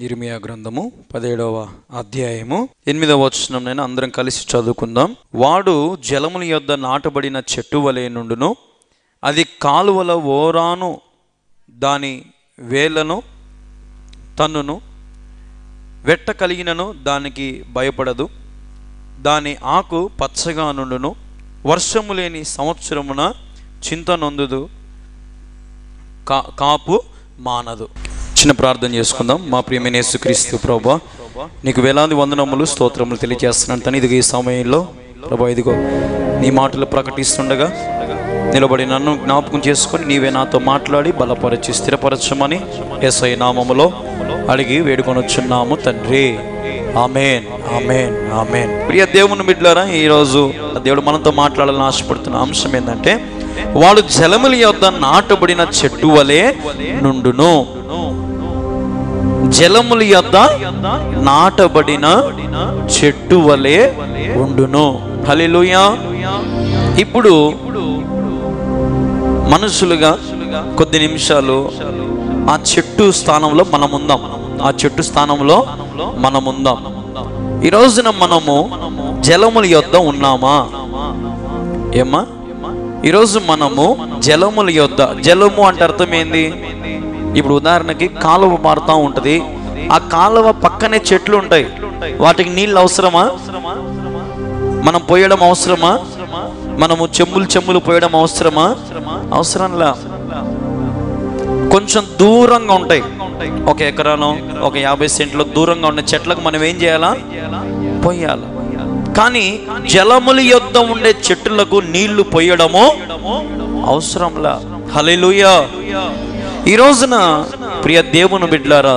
ఇర్మియా గ్రంథము 17వ అధ్యాయము 8వ వచనం నేను అందరం కలిసి చదువుకుందాం. వాడు జలముల యొద్ద నాటబడిన చెట్టు వలె నుండును, అది కాలువల ఓరాను దాని వేలను తన్నును, వెట్ట కలిగినను దానికి భయపడదు, దాని ఆకు పచ్చగా నుండును, వర్షము లేని సంవత్సరమున చింత నొందుదు, కాపు మానదు. చిన్న ప్రార్థన చేసుకుందాం. మా ప్రియమైన యేసుక్రీస్తు ప్రభువా, నీకు వేలాది వందనములు స్తోత్రములు తెలియజేస్తున్నాను తండ్రి. ఇదిగో ఈ సమయంలో ప్రభువా, ఇదిగో నీ మాటలు ప్రకటిస్తుండగా నిలబడి నన్ను జ్ఞాపకం చేసుకొని నీవే నాతో మాట్లాడి బలపరచి స్థిరపరచమని యేసయ్య నామములో అడిగి వేడుకొనొచ్చున్నాము తండ్రి. ఆమేన్, ఆమేన్, ఆమేన్. ప్రియ దేవుని బిడ్డలారా, ఈరోజు దేవుడు మనతో మాట్లాడాలని ఆశపడుతున్న అంశం ఏంటంటే, వాడు జలముల యొద్ద నాటబడిన చెట్టు వలె నుండును. జలముల యొద్ద నాటబడిన చెట్టు వలె ఉండును. హల్లెలూయా. ఇప్పుడు మనుషులుగా కొద్ది నిమిషాలు ఆ చెట్టు స్థానంలో మనం ఉందాం. ఆ చెట్టు స్థానంలో మనం ఉందాం. ఈ రోజున మనము జలముల యొద్ద ఉన్నామా? ఏమ్మా, ఈరోజు మనము జలముల యొద్ద, జలము అంటే అర్థం ఏంది? ఇప్పుడు ఉదాహరణకి కాలువ మారుతూ ఉంటుంది, ఆ కాలువ పక్కనే చెట్లు ఉంటాయి, వాటికి నీళ్ళు అవసరమా? మనం పోయడం అవసరమా? మనము చెమ్ములు పోయడం అవసరమా? అవసరంలా. కొంచెం దూరంగా ఉంటాయి, 1 ఎకరానో 50 సెంట్లో దూరంగా ఉన్న చెట్లకు మనం ఏం చేయాలా? పోయాలి. కానీ జలముల యొద్ద ఉండే చెట్టులకు నీళ్లు పోయడము అవసరంలా. హల్లెలూయా. ఈ రోజున ప్రియ దేవుని బిడ్డలారా,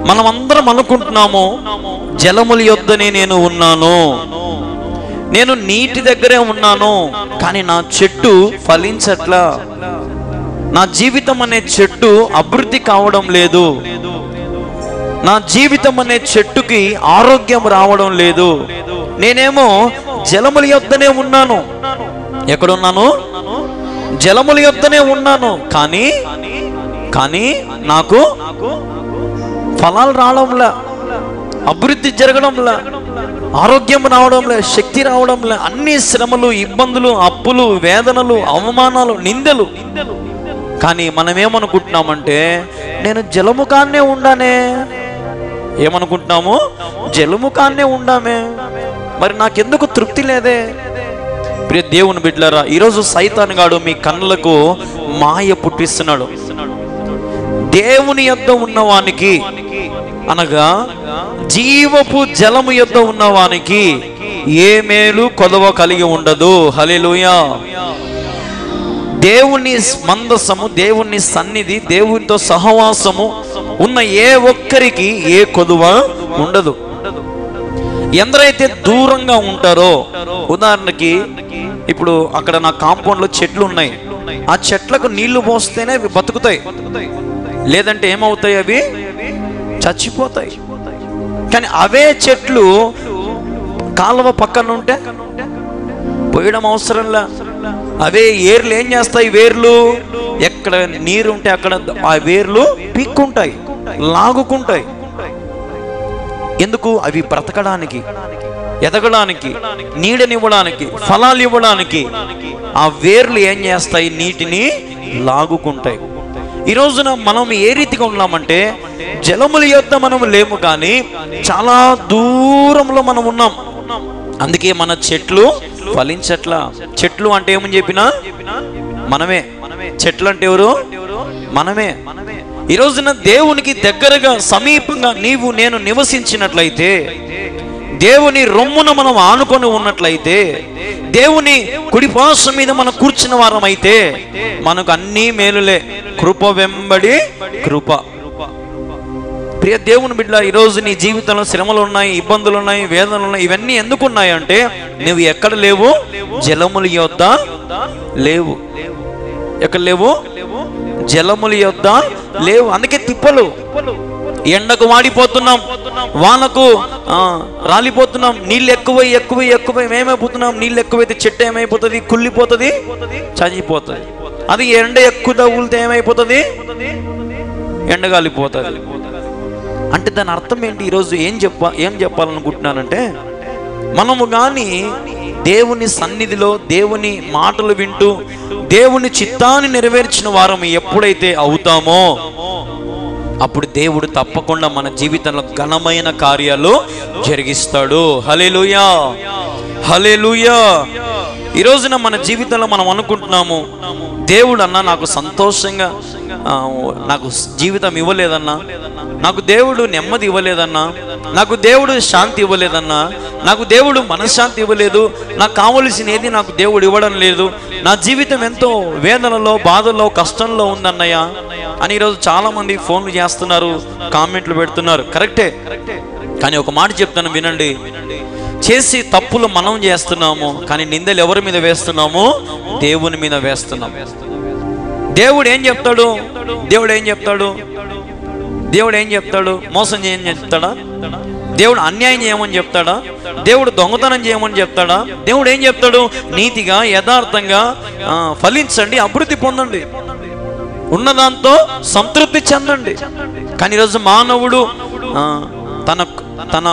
మనం అందరం అనుకుంటున్నాము, జలముల యొద్దనే నేను ఉన్నాను, నేను నీటి దగ్గరే ఉన్నాను, కానీ నా చెట్టు ఫలించట్లా, నా జీవితం అనే చెట్టు అభివృద్ధి కావడం లేదు, నా జీవితం అనే చెట్టుకి ఆరోగ్యం రావడం లేదు. నేనేమో జలముల యొద్దనే ఉన్నాను. ఎక్కడున్నాను? జలముల యొద్దనే ఉన్నాను, కానీ నాకు ఫలాలు రావడంలే, అభివృద్ధి జరగడంలే, ఆరోగ్యం రావడంలే, శక్తి రావడంలే. అన్ని శ్రమలు, ఇబ్బందులు, అప్పులు, వేదనలు, అవమానాలు, నిందలు. కానీ మనం ఏమనుకుంటున్నామంటే, నేను జలము కాన్నే ఉండానే. ఏమనుకుంటున్నాము? జలము కాన్నే ఉండామే, మరి నాకెందుకు తృప్తి లేదే? ప్రియ దేవుని బిడ్డలారా, ఈరోజు సైతాను గాడు మీ కన్నులకు మాయ పుట్టిస్తున్నాడు. దేవుని యొద్ద ఉన్నవానికి, అనగా జీవపు జలము యొద్ద ఉన్నవానికి ఏ మేలు కొదవ కలిగి ఉండదు. హల్లెలూయా. దేవుని మందసము, దేవుని సన్నిధి, దేవునితో సహవాసము ఉన్న ఏ ఒక్కరికి ఏ కొదువ ఉండదు. ఎందరైతే దూరంగా ఉంటారో, ఉదాహరణకి ఇప్పుడు అక్కడ నా కాంపౌండ్ లో చెట్లు ఉన్నాయి, ఆ చెట్లకు నీళ్లు పోస్తేనే అవి బతుకుతాయి, లేదంటే ఏమవుతాయి? అవి చచ్చిపోతాయి. కానీ అవే చెట్లు కాలువ పక్కన ఉంటే పోయడం అవసరంలా. అవే ఏర్లు ఏం చేస్తాయి? వేర్లు ఎక్కడ నీరు ఉంటే అక్కడ ఆ వేర్లు పీక్కుంటాయి, లాగుకుంటాయి. ఎందుకు? అవి బ్రతకడానికి, ఎదగడానికి, నీడనివ్వడానికి, ఫలాలు ఇవ్వడానికి ఆ వేర్లు ఏం చేస్తాయి? నీటిని లాగుకుంటాయి. ఈ రోజున మనం ఏ రీతిగా ఉన్నామంటే జలముల యొద్ద మనం లేము, కానీ చాలా దూరంలో మనం ఉన్నాం. అందుకే మన చెట్లు ఫలించట్లా. చెట్లు అంటే ఏమని చెప్పినా మనమే. చెట్లు అంటే ఎవరు? మనమే. ఈ రోజున దేవునికి దగ్గరగా సమీపంగా నీవు నేను నివసించినట్లయితే, దేవుని రొమ్మున మనం ఆనుకొని ఉన్నట్లయితే, దేవుని కుడిపార్శ్వం మీద మనం కూర్చున్న వారం అయితే మనకు అన్నీ మేలులే. కృప వెంబడి కృప. ప్రియ దేవుని బిడ్డ, ఈరోజు నీ జీవితంలో శ్రమలు ఉన్నాయి, ఇబ్బందులు ఉన్నాయి, వేదనలు ఉన్నాయి. ఇవన్నీ ఎందుకు ఉన్నాయి అంటే నువ్వు ఎక్కడ లేవు? జలముల యొద్ద లేవు. ఎక్కడ లేవు? జలముల యొద్ద లేవు. అందుకే తిప్పలు. ఎండకు వాడిపోతున్నాం, వానకు రాలిపోతున్నాం. నీళ్ళు ఎక్కువై ఏమైపోతున్నాం? నీళ్ళు ఎక్కువైతే చెట్టు ఏమైపోతుంది? కుళ్ళిపోతుంది, చనిపోతుంది. అది ఎండ ఎక్కువ తగులితే ఏమైపోతుంది? ఎండగాలిపోతుంది. అంటే దాని అర్థం ఏంటి? ఈరోజు ఏం చెప్పాలనుకుంటున్నానంటే, మనము కానీ దేవుని సన్నిధిలో దేవుని మాటలు వింటూ దేవుని చిత్తాన్ని నెరవేర్చిన వారం ఎప్పుడైతే అవుతామో అప్పుడు దేవుడు తప్పకుండా మన జీవితంలో ఘనమైన కార్యాలు జరిగిస్తాడు. హల్లెలూయా, హల్లెలూయా. ఈ రోజున మన జీవితంలో మనం అనుకుంటున్నాము, దేవుడు అన్నా నాకు సంతోషంగా నాకు జీవితం ఇవ్వలేదన్నా, నాకు దేవుడు నెమ్మది ఇవ్వలేదన్నా, నాకు దేవుడు శాంతి ఇవ్వలేదన్నా, నాకు దేవుడు మనశ్శాంతి ఇవ్వలేదు, నాకు కావలసిన ఏది నాకు దేవుడు ఇవ్వడం లేదు, నా జీవితం ఎంతో వేదనలో, బాధల్లో, కష్టంలో ఉందన్నయ్య అని ఈరోజు చాలా మంది ఫోన్లు చేస్తున్నారు, కామెంట్లు పెడుతున్నారు. కరెక్టే. కానీ ఒక మాట చెప్తాను వినండి. చేసి తప్పులు మనం చేస్తున్నాము, కానీ నిందలు ఎవరి మీద వేస్తున్నాము? దేవుని మీద వేస్తున్నాం. దేవుడు ఏం చెప్తాడు? దేవుడు ఏం చెప్తాడు? దేవుడు ఏం చెప్తాడు? మోసం చేయని చెప్తాడా? దేవుడు అన్యాయం చేయమని చెప్తాడా? దేవుడు దొంగతనం చేయమని చెప్తాడా? దేవుడు ఏం చెప్తాడు? నీతిగా, యథార్థంగా ఫలించండి, అభివృద్ధి పొందండి, ఉన్నదాంతో సంతృప్తి చెందండి. కానీ ఈరోజు మానవుడు తన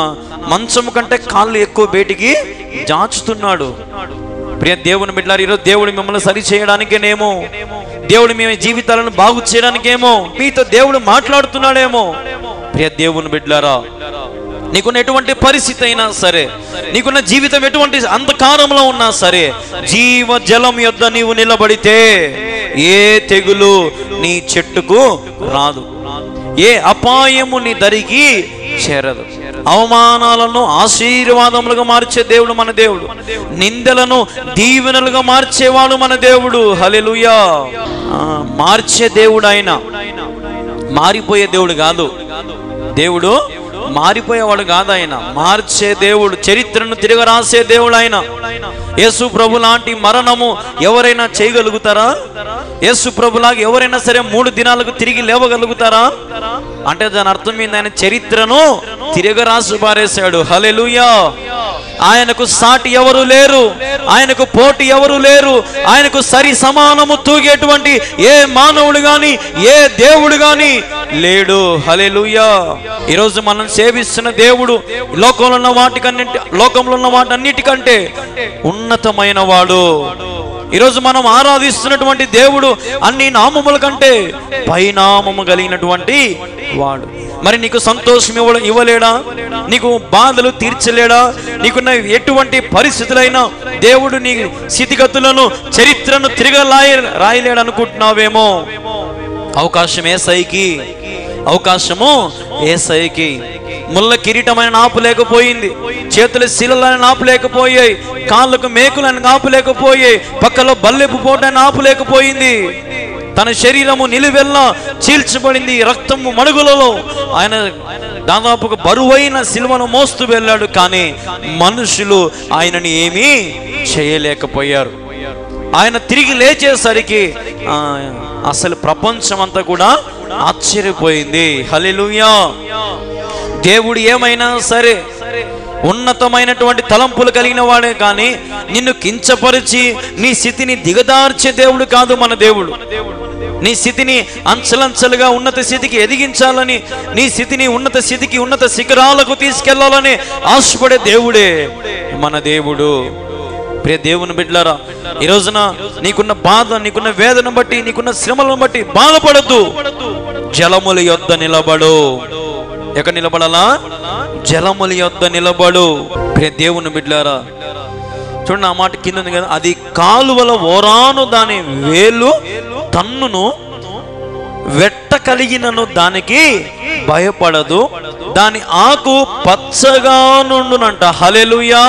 మంచము కంటే కాళ్ళు ఎక్కువ బయటికి జాచుతున్నాడు. ప్రియ దేవుని బిడ్డలారా, ఈరోజు దేవుడు మిమ్మల్ని సరి చేయడానికేనేమో, దేవుడు మీ జీవితాలను బాగు చేయడానికేమో మీతో దేవుడు మాట్లాడుతున్నాడేమో. ప్రియ దేవుని బిడ్డలారా, నీకున్న ఎటువంటి పరిస్థితి అయినా సరే, నీకున్న జీవితం ఎటువంటి అంధకారంలో ఉన్నా సరే, జీవ జలం యొద్ద నీవు నిలబడితే ఏ తెగులు నీ చెట్టుకు రాదు, ఏ అపాయము నీ దరికి చేరదు. అవమానాలను ఆశీర్వాదములుగా మార్చే దేవుడు మన దేవుడు, నిందలను దీవెనలుగా మార్చేవాడు మన దేవుడు. హల్లెలూయా. మార్చే దేవుడు ఆయన, మారిపోయే దేవుడు కాదు. దేవుడు మారిపోయేవాడు కాదు, ఆయన మార్చే దేవుడు, చరిత్రను తిరగరాసే దేవుడు ఆయన. యేసు ప్రభు లాంటి మరణము ఎవరైనా చేయగలుగుతారా? యేసు ప్రభులాగా ఎవరైనా సరే 3 దినాలకు తిరిగి లేవగలుగుతారా? అంటే దాని అర్థం ఏంది? ఆయన చరిత్రను తిరగరాసి పారేశాడు. హల్లెలూయా. ఆయనకు సాటి ఎవరు లేరు, ఆయనకు పోటీ ఎవరు లేరు, ఆయనకు సరి సమానము తూగేటువంటి ఏ మానవుడు గాని, ఏ దేవుడు గాని లేడు. హల్లెలూయా. ఈరోజు మనం సేవిస్తున్న దేవుడు లోకంలో ఉన్న వాటన్నిటికంటే ఉన్నతమైన వాడు. ఈరోజు మనం ఆరాధిస్తున్నటువంటి దేవుడు అన్ని నామముల కంటే పైనామము కలిగినటువంటి వాడు. మరి నీకు సంతోషం ఇవ్వలేడా? నీకు బాధలు తీర్చలేడా? నీకున్న ఎటువంటి పరిస్థితులైనా దేవుడు నీ స్థితిగతులను, చరిత్రను రాయలేడు అనుకుంటున్నావేమో. అవకాశం ఏసైకి. ముళ్ళ కిరీటమైన నాపులేకపోయింది, చేతుల శిలలను నాపులేకపోయాయి, కాళ్ళకు మేకులను నాపులేకపోయాయి, పక్కలో బల్లెపు పోటాన్ని నాపులేకపోయింది. తన శరీరము నిలువెల్లా చీల్చబడింది రక్తము మడుగులలో. ఆయన దాదాపుగా బరువైన సిలువను మోస్తూ వెళ్ళాడు, కానీ మనుషులు ఆయనని ఏమీ చేయలేకపోయారు. ఆయన తిరిగి లేచేసరికి అసలు ప్రపంచం అంతా కూడా ఆశ్చర్యపోయింది. హల్లెలూయా. దేవుడు ఏమైనా సరే ఉన్నతమైనటువంటి తలంపులు కలిగిన వాడే, కానీ నిన్ను కించపరిచి నీ స్థితిని దిగదార్చే దేవుడు కాదు మన దేవుడు. నీ స్థితిని అంచెలంచెలుగా ఉన్నత స్థితికి ఎదిగించాలని, నీ స్థితిని ఉన్నత స్థితికి, ఉన్నత శిఖరాలకు తీసుకెళ్లాలని ఆశపడే దేవుడే మన దేవుడు. ప్రియ దేవుని బిడ్డలారా, ఈ రోజున నీకున్న బాధ, నీకున్న వేదన బట్టి, నీకున్న శ్రమలను బట్టి బాధపడద్దు. జలముల యొద్ద నిలబడు. ఎక్కడ నిలబడాలా? జలముల యొద్ద నిలబడు. ప్రియ దేవుని బిడ్డలారా, చూడండి, ఆ మాట కింద ఉంది కదా, అది కాలువల ఓరాను దాని వేలు తన్నును, వెట్ట కలిగినను దానికి భయపడదు, దాని ఆకు పచ్చగా నుండునంట. హల్లెలూయా.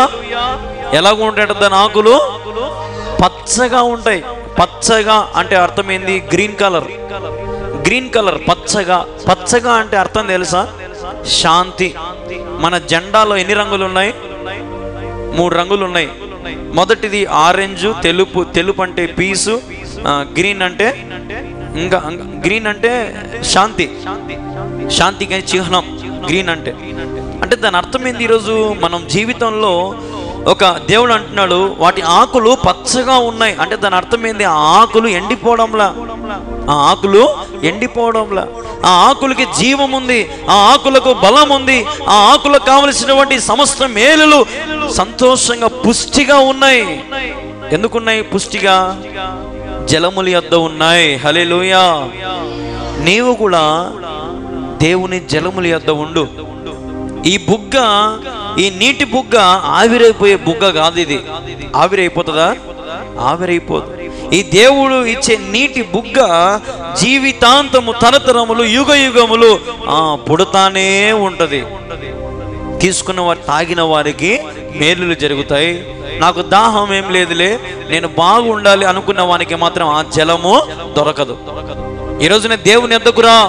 ఎలాగ ఉంటాయంట దాని ఆకులు? పచ్చగా ఉంటాయి. పచ్చగా అంటే అర్థం ఏంది? Green colour. గ్రీన్ కలర్, పచ్చగా. పచ్చగా అంటే అర్థం తెలుసా? శాంతి. మన జెండాలో ఎన్ని రంగులు ఉన్నాయి? 3 రంగులు ఉన్నాయి. మొదటిది ఆరెంజ్, తెలుపు. తెలుపు అంటే పీసు, గ్రీన్ అంటే ఇంకా గ్రీన్ అంటే శాంతి. శాంతికి చిహ్నం గ్రీన్ అంటే. అంటే దాని అర్థం ఏంది? ఈరోజు మనం జీవితంలో ఒక దేవుడు అంటున్నాడు, వాటి ఆకులు పచ్చగా ఉన్నాయి అంటే దాని అర్థం ఏంది? ఆ ఆకులు ఎండిపోవడంలా. ఆ ఆకులు ఎండిపోవడంలా. ఆ ఆకులకి జీవం ఉంది, ఆ ఆకులకు బలం ఉంది, ఆ ఆకులకు కావలసినటువంటి సమస్త మేలులు సంతోషంగా పుష్టిగా ఉన్నాయి. ఎందుకున్నాయి పుష్టిగా? జలముల యొద్ద ఉన్నాయి. హల్లెలూయా. నీవు కూడా దేవుని జలముల యొద్ద ఉండు. ఈ బుగ్గ, ఈ నీటి బుగ్గ ఆవిరైపోయే బుగ్గ కాదు. ఇది ఆవిరైపోతుందా? ఆవిరైపోదు. ఈ దేవుడు ఇచ్చే నీటి బుగ్గ జీవితాంతము, తరతరములు, యుగ యుగములు పుడతానే ఉంటది. తీసుకున్న వారు, తాగిన వారికి మేలులు జరుగుతాయి. నాకు దాహం ఏం లేదులే, నేను బాగుండాలి అనుకున్న వానికి మాత్రం ఆ జలము దొరకదు. ఈ రోజున దేవుని యొద్దకు రా.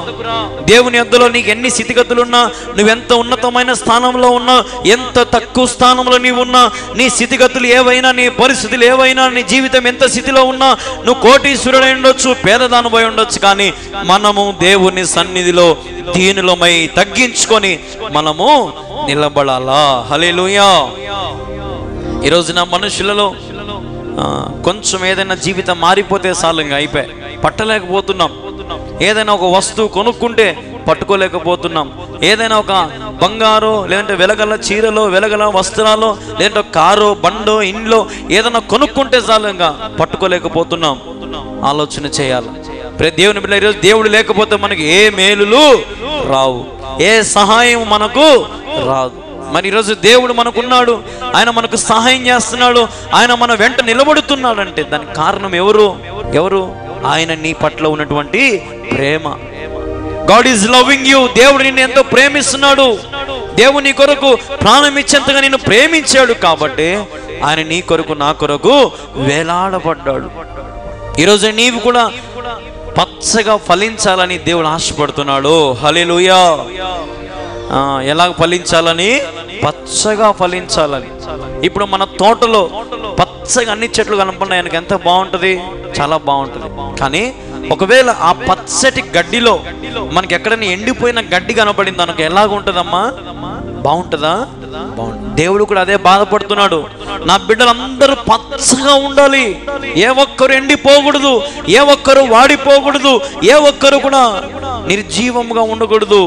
దేవుని యొద్దలో నీకు ఎన్ని స్థితిగతులున్నా, నువ్వెంత ఉన్నతమైన స్థానంలో ఉన్నా, ఎంత తక్కువ స్థానంలో నీవు ఉన్నా, నీ స్థితిగతులు ఏవైనా, నీ పరిస్థితులు ఏవైనా, నీ జీవితం ఎంత స్థితిలో ఉన్నా, నువ్వు కోటీశ్వరుడై ఉండొచ్చు, పేదదానిపై ఉండొచ్చు, కానీ మనము దేవుని సన్నిధిలో దీనులమై తగ్గించుకొని మనము నిలబడాలా. హల్లెలూయా. ఈ రోజున మనుషులలో కొంచెం ఏదైనా జీవితం మారిపోతే చాలు, ఇంకా అయిపోయి. పట్టలేకపోతున్నాం. ఏదైనా ఒక వస్తువు కొనుక్కుంటే పట్టుకోలేకపోతున్నాం. ఏదైనా ఒక బంగారో, లేదంటే వెలగల చీరలో, వెలగల వస్త్రాలు, లేదంటే కారో, బండో, ఇంట్లో ఏదైనా కొనుక్కుంటే చాలు, ఇంకా పట్టుకోలేకపోతున్నాం. ఆలోచన చేయాలి. ప్రతి దేవుని బిడ్డ, ఈరోజు దేవుడు లేకపోతే మనకి ఏ మేలులు రావు, ఏ సహాయం మనకు రాదు. మరి ఈరోజు దేవుడు మనకున్నాడు, ఆయన మనకు సహాయం చేస్తున్నాడు, ఆయన మన వెంట నిలబడుతున్నాడు అంటే దానికి కారణం ఎవరు? ఆయన నీ పట్ల ఉన్నటువంటి ప్రేమ. God is loving you. దేవుడు నిన్ను ఎంతో ప్రేమిస్తున్నాడు. దేవుడు నీ కొరకు ప్రాణం ఇచ్చేంతగా నిన్ను ప్రేమించాడు కాబట్టి ఆయన నీ కొరకు, నా కొరకు వేలాడబడ్డాడు. ఈరోజు నీవు కూడా పచ్చగా ఫలించాలని దేవుడు ఆశపడుతున్నాడు. హల్లెలూయా. ఎలా ఫలించాలని? పచ్చగా ఫలించాలని. ఇప్పుడు మన తోటలో పచ్చగా అన్ని చెట్లు కనపడినాయి, ఆయనకి ఎంత బాగుంటుంది, చాలా బాగుంటుంది. కానీ ఒకవేళ ఆ పచ్చటి గడ్డిలో మనకి ఎక్కడైనా ఎండిపోయిన గడ్డి కనపడింది అనుకో, ఎలాగుంటుందమ్మా? బాగుంటుందా? బాగుంటుంది. దేవుడు కూడా అదే బాధపడుతున్నాడు. నా బిడ్డలందరూ పచ్చగా ఉండాలి, ఏ ఒక్కరు ఎండిపోకూడదు, ఏ ఒక్కరు వాడిపోకూడదు, ఏ ఒక్కరు కూడా నిర్జీవంగా ఉండకూడదు.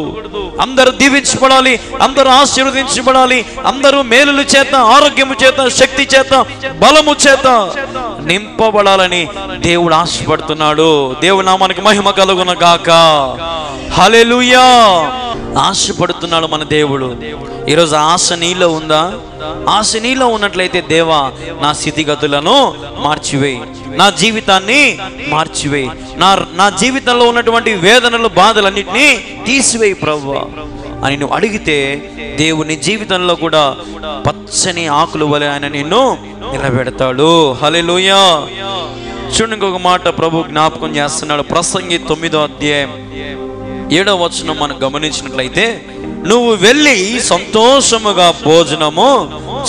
అందరూ దీవించబడాలి, అందరూ ఆశీర్వదించబడాలి, అందరూ మేలుల చేత, ఆరోగ్యము చేత, శక్తి చేత, బలము చేత నింపబడాలని దేవుడు ఆశపడుతున్నాడు. దేవుడు నామానికి మహిమ కలుగును గాక. హల్లెలూయా. ఆశపడుతున్నాడు మన దేవుడు. ఈరోజు ఆశ నీలో ఉందా? ఆశ నీలో ఉన్నట్లయితే, దేవా నా స్థితిగతులను మార్చివేయి, నా జీవితాన్ని మార్చివేయి, నా జీవితంలో ఉన్నటువంటి వేదనలు, బాధలన్నింటినీ తీసివేయి ప్రభువా అని నువ్వు అడిగితే, దేవుని జీవితంలో కూడా పచ్చని ఆకులు వలె ఆయన నిన్ను నిలబెడతాడు. హల్లెలూయా. చూడండి, ఇంకొక మాట ప్రభు జ్ఞాపకం చేస్తున్నాడు. ప్రసంగి 9వ అధ్యాయం 7వ వచనం మనం గమనించినట్లయితే, నువ్వు వెళ్ళి సంతోషముగా భోజనము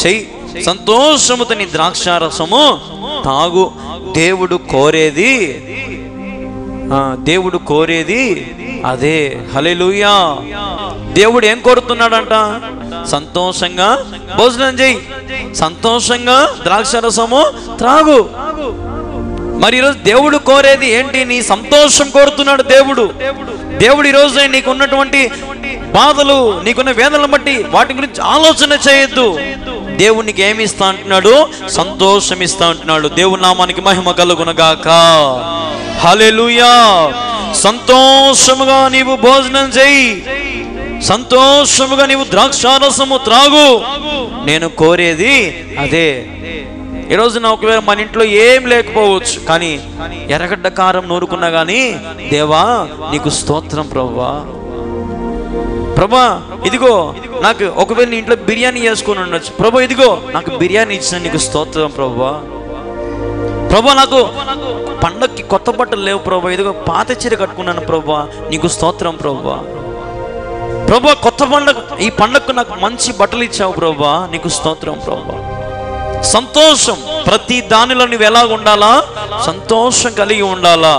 చెయ్యి, సంతోషముతో నీ ద్రాక్షారసము తాగు. దేవుడు కోరేది అదే. హల్లెలూయా. దేవుడు ఏం కోరుతున్నాడంట? సంతోషంగా భోజనం చెయ్యి, సంతోషంగా ద్రాక్షారసము త్రాగు. మరి ఈరోజు దేవుడు కోరేది ఏంటి? నీ సంతోషం కోరుతున్నాడు దేవుడు. దేవుడు ఈరోజు నీకు ఉన్నటువంటి బాధలు, నీకున్న వేదనలు బట్టి వాటి గురించి ఆలోచన చేయొద్దు. దేవునికి ఏమి ఇస్తా అంటున్నాడు? సంతోషం ఇస్తా అంటున్నాడు. దేవుని నామానికి మహిమ కలుగునుగాక. హల్లెలూయా. సంతోషముగా నీవు భోజనం చేయి, సంతోషముగా నీవు ద్రాక్షారసము త్రాగు, నేను కోరేది అదే. ఈ రోజున ఒకవేళ మన ఇంట్లో ఏం లేకపోవచ్చు, కానీ ఎర్రగడ్డ కారం నూరుకున్నా కానీ దేవా నీకు స్తోత్రం ప్రభువా, ప్రభా ఇదిగో నాకు, ఒకవేళ నీ ఇంట్లో బిర్యానీ చేసుకొని ఉండొచ్చు, ప్రభా ఇదిగో నాకు బిర్యానీ ఇచ్చిన నీకు స్తోత్రం ప్రభువా. ప్రభా నాకు పండక్కి కొత్త బట్టలు లేవు ప్రభా, ఇదిగో పాత చీర కట్టుకున్నాను ప్రభా, నీకు స్తోత్రం ప్రభువా. ప్రభా కొత్త పండగ, ఈ పండగకు నాకు మంచి బట్టలు ఇచ్చావు ప్రభా, నీకు స్తోత్రం ప్రభా. సంతోషం ప్రతి దానిలో నువ్వు ఎలాగ ఉండాలా? సంతోషం కలిగి ఉండాలా.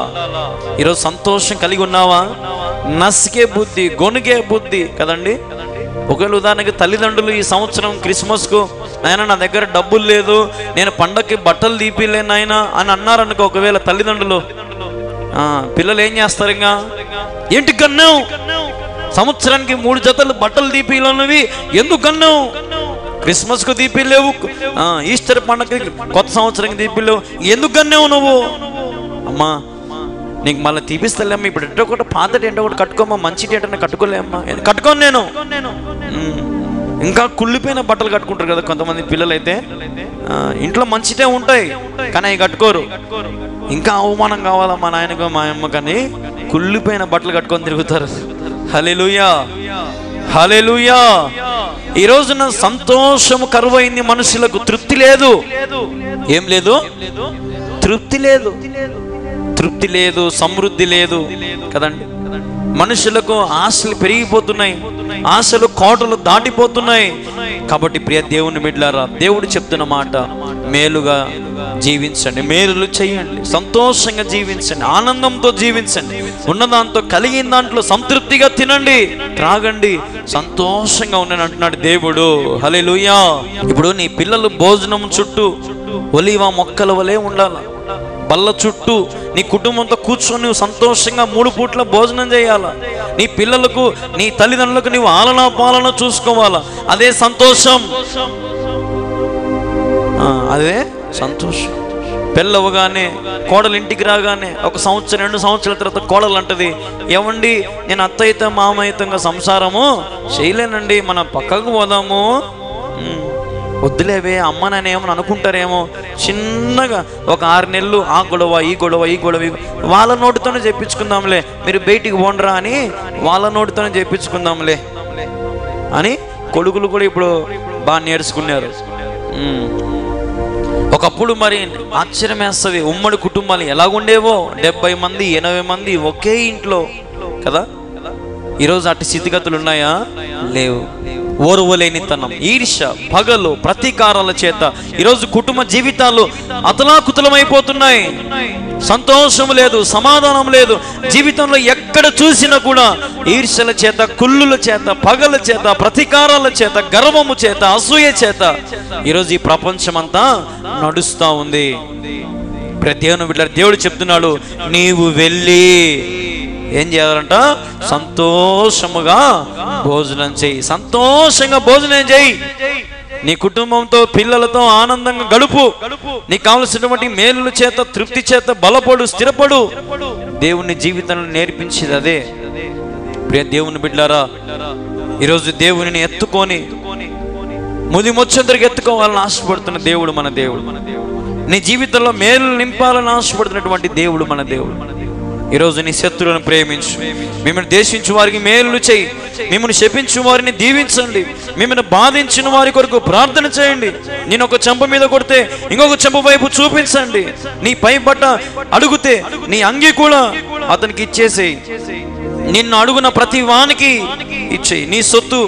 ఈరోజు సంతోషం కలిగి ఉన్నావా? నసికే బుద్ధి, గొనుగే బుద్ధి కదండి. ఒకవేళ ఉదాహరణకి తల్లిదండ్రులు ఈ సంవత్సరం క్రిస్మస్కు నాయన నా దగ్గర డబ్బులు లేదు, నేను పండగకి బట్టలు తీపిలేను నాయన అని అన్నారనుకో, ఒకవేళ తల్లిదండ్రులు, పిల్లలు ఏం చేస్తారు? ఇంకా ఏంటి కన్నావు, సంవత్సరానికి 3 జతలు బట్టలు తీపిలోనివి ఎందుకు కన్నావు? క్రిస్మస్కు దీపిలేవు, ఈస్టర్ పండగకి, కొత్త సంవత్సరానికి దీపిలేవు, ఎందుకు కన్నావు నువ్వు? అమ్మా నీకు మళ్ళీ తీపిస్తలేమ్మా, ఇప్పుడు ఎంటో ఒకటి పాతటి ఎంటో ఒకటి కట్టుకోమ్మా, మంచి ఏంటన్నా కట్టుకోలేమ్మా. కట్టుకోను నేను. ఇంకా కుళ్ళిపోయిన బట్టలు కట్టుకుంటారు కదా కొంతమంది పిల్లలు అయితే, ఇంట్లో మంచిటే ఉంటాయి కానీ అవి కట్టుకోరు. ఇంకా అవమానం కావాలా మా నాయనకు మా అమ్మ, కానీ కుళ్ళిపోయిన బట్టలు కట్టుకొని తిరుగుతారు. హల్లెలూయా, హల్లెలూయా. ఈ రోజున సంతోషము కరువైంది మనుషులకు, తృప్తి లేదు. ఏం లేదు? తృప్తి లేదు, తృప్తి లేదు, సమృద్ధి లేదు కదండి. మనుషులకు ఆశలు పెరిగిపోతున్నాయి, ఆశలు కోటలు దాటిపోతున్నాయి. కాబట్టి ప్రియ దేవుని బిడ్డలారా, దేవుడు చెప్తున్న మాట, మేలుగా జీవించండి, మేలులు చేయండి, సంతోషంగా జీవించండి, ఆనందంతో జీవించండి, ఉన్నదాంతో కలిగిన దాంట్లో సంతృప్తిగా తినండి, త్రాగండి, సంతోషంగా ఉండండి అంటున్నాడు దేవుడు. హల్లెలూయా. ఇప్పుడు నీ పిల్లలు భోజనం చుట్టూ ఒలీవ మొక్కల వలె ఉండాలి. బల్ల చుట్టూ నీ కుటుంబంతో కూర్చొని సంతోషంగా 3 పూట్ల భోజనం చేయాలా. నీ పిల్లలకు, నీ తల్లిదండ్రులకు నీవు ఆలన పాలన చూసుకోవాలా. అదే సంతోషం, అదే సంతోషం. పెళ్ళవగానే కోడలు ఇంటికి రాగానే 1 సంవత్సరం 2 సంవత్సరాల తర్వాత కోడలు అంటది, ఏమండి నేను అత్తయిత మామయితంగా సంసారము చేయలేనండి, మనం పక్కకు పోదాము. వద్దులేవే అమ్మ నాన్న ఏమని అనుకుంటారేమో. చిన్నగా ఒక 6 నెలలు ఆ గొడవ ఈ గొడవ ఈ గొడవ, వాళ్ళ నోటితోనే చెప్పించుకుందాంలే, మీరు బయటికి పోండ్రా అని వాళ్ళ నోటితోనే చెప్పించుకుందాంలే అని కొడుకులు కూడా ఇప్పుడు బాగా నేర్చుకున్నారు. ఒకప్పుడు మరి ఆశ్చర్యం వేస్తుంది, ఉమ్మడి కుటుంబాలు ఎలాగుండేవో, 70 మంది 80 మంది ఒకే ఇంట్లో కదా. ఈరోజు అటు స్థితిగతులు ఉన్నాయా? లేవు. ఓర్వలేనితనం, ఈర్ష్య, పగలు, ప్రతీకారాల చేత ఈరోజు కుటుంబ జీవితాలు అతలాకుతలమైపోతున్నాయి. సంతోషం లేదు, సమాధానం లేదు. జీవితంలో ఎక్కడ చూసినా కూడా ఈర్ష్యల చేత, కుళ్ళుల చేత, పగల చేత, ప్రతీకారాల చేత, గర్వము చేత, అసూయ చేత ఈరోజు ఈ ప్రపంచం అంతా నడుస్తూ ఉంది. దేవుని బిడ్డ, దేవుడు చెప్తున్నాడు, నీవు వెళ్ళి ఏం చేయాలంట? సంతోషముగా భోజనం చేయి, సంతోషంగా భోజనం చేయి, నీ కుటుంబంతో పిల్లలతో ఆనందంగా గడుపు, నీకు కావలసినటువంటి మేలుల చేత, తృప్తి చేత బలపడు, స్థిరపడు. దేవుని జీవితంలో నేర్పించేది అదే. ప్రియ దేవుని బిడ్డలారా, ఈరోజు దేవుని ఎత్తుకొని ముది ముచ్చందరికి ఎత్తుకోవాలని ఆశపడుతున్న దేవుడు మన దేవుడు. నీ జీవితంలో మేలు నింపాలని ఆశపడుతున్నటువంటి దేవుడు మన దేవుడు. ఈరోజు నీ శత్రువులను ప్రేమించు, మిమ్మల్ని దేశించు వారికి మేలు చేయి, మిమ్మల్ని శపించు వారిని దీవించండి, మిమ్మల్ని బాధించిన వారి కొరకు ప్రార్థన చేయండి. నేను ఒక చెంప మీద కొడితే ఇంకొక చెంప వైపు చూపించండి. నీ పై బట్ట అడుగుతే నీ అంగి కూడా అతనికి ఇచ్చేసేయి. నిన్ను అడుగున ప్రతి వానికి ఇచ్చేయి. నీ సొత్తు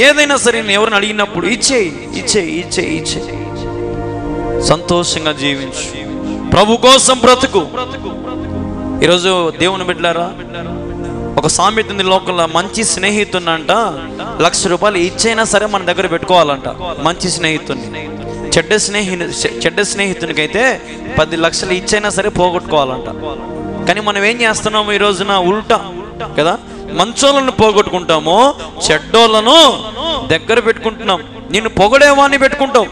ఏదైనా సరే ఎవరిని అడిగినప్పుడు ఇచ్చేయి, ఇచ్చేయి, ఇచ్చేయి, ఇచ్చేయి. సంతోషంగా జీవించు, ప్రభు కోసం బ్రతుకు. ఈరోజు దేవుని బిడ్డలారా, ఒక సామెత ఉంది లోకంలో, మంచి స్నేహితున్నంట 1,00,000 రూపాయలు ఇచ్చైనా సరే మన దగ్గర పెట్టుకోవాలంట. మంచి స్నేహితుడిని. చెడ్డ స్నేహితునికైతే 10 లక్షలు ఇచ్చైనా సరే పోగొట్టుకోవాలంట. కానీ మనం ఏం చేస్తున్నాము ఈ రోజున? ఉల్టా కదా. మంచోళ్ళను పోగొట్టుకుంటాము, చెడ్డోళ్ళను దగ్గర పెట్టుకుంటున్నాం. నిన్ను పొగడేవాడిని పెట్టుకుంటావు.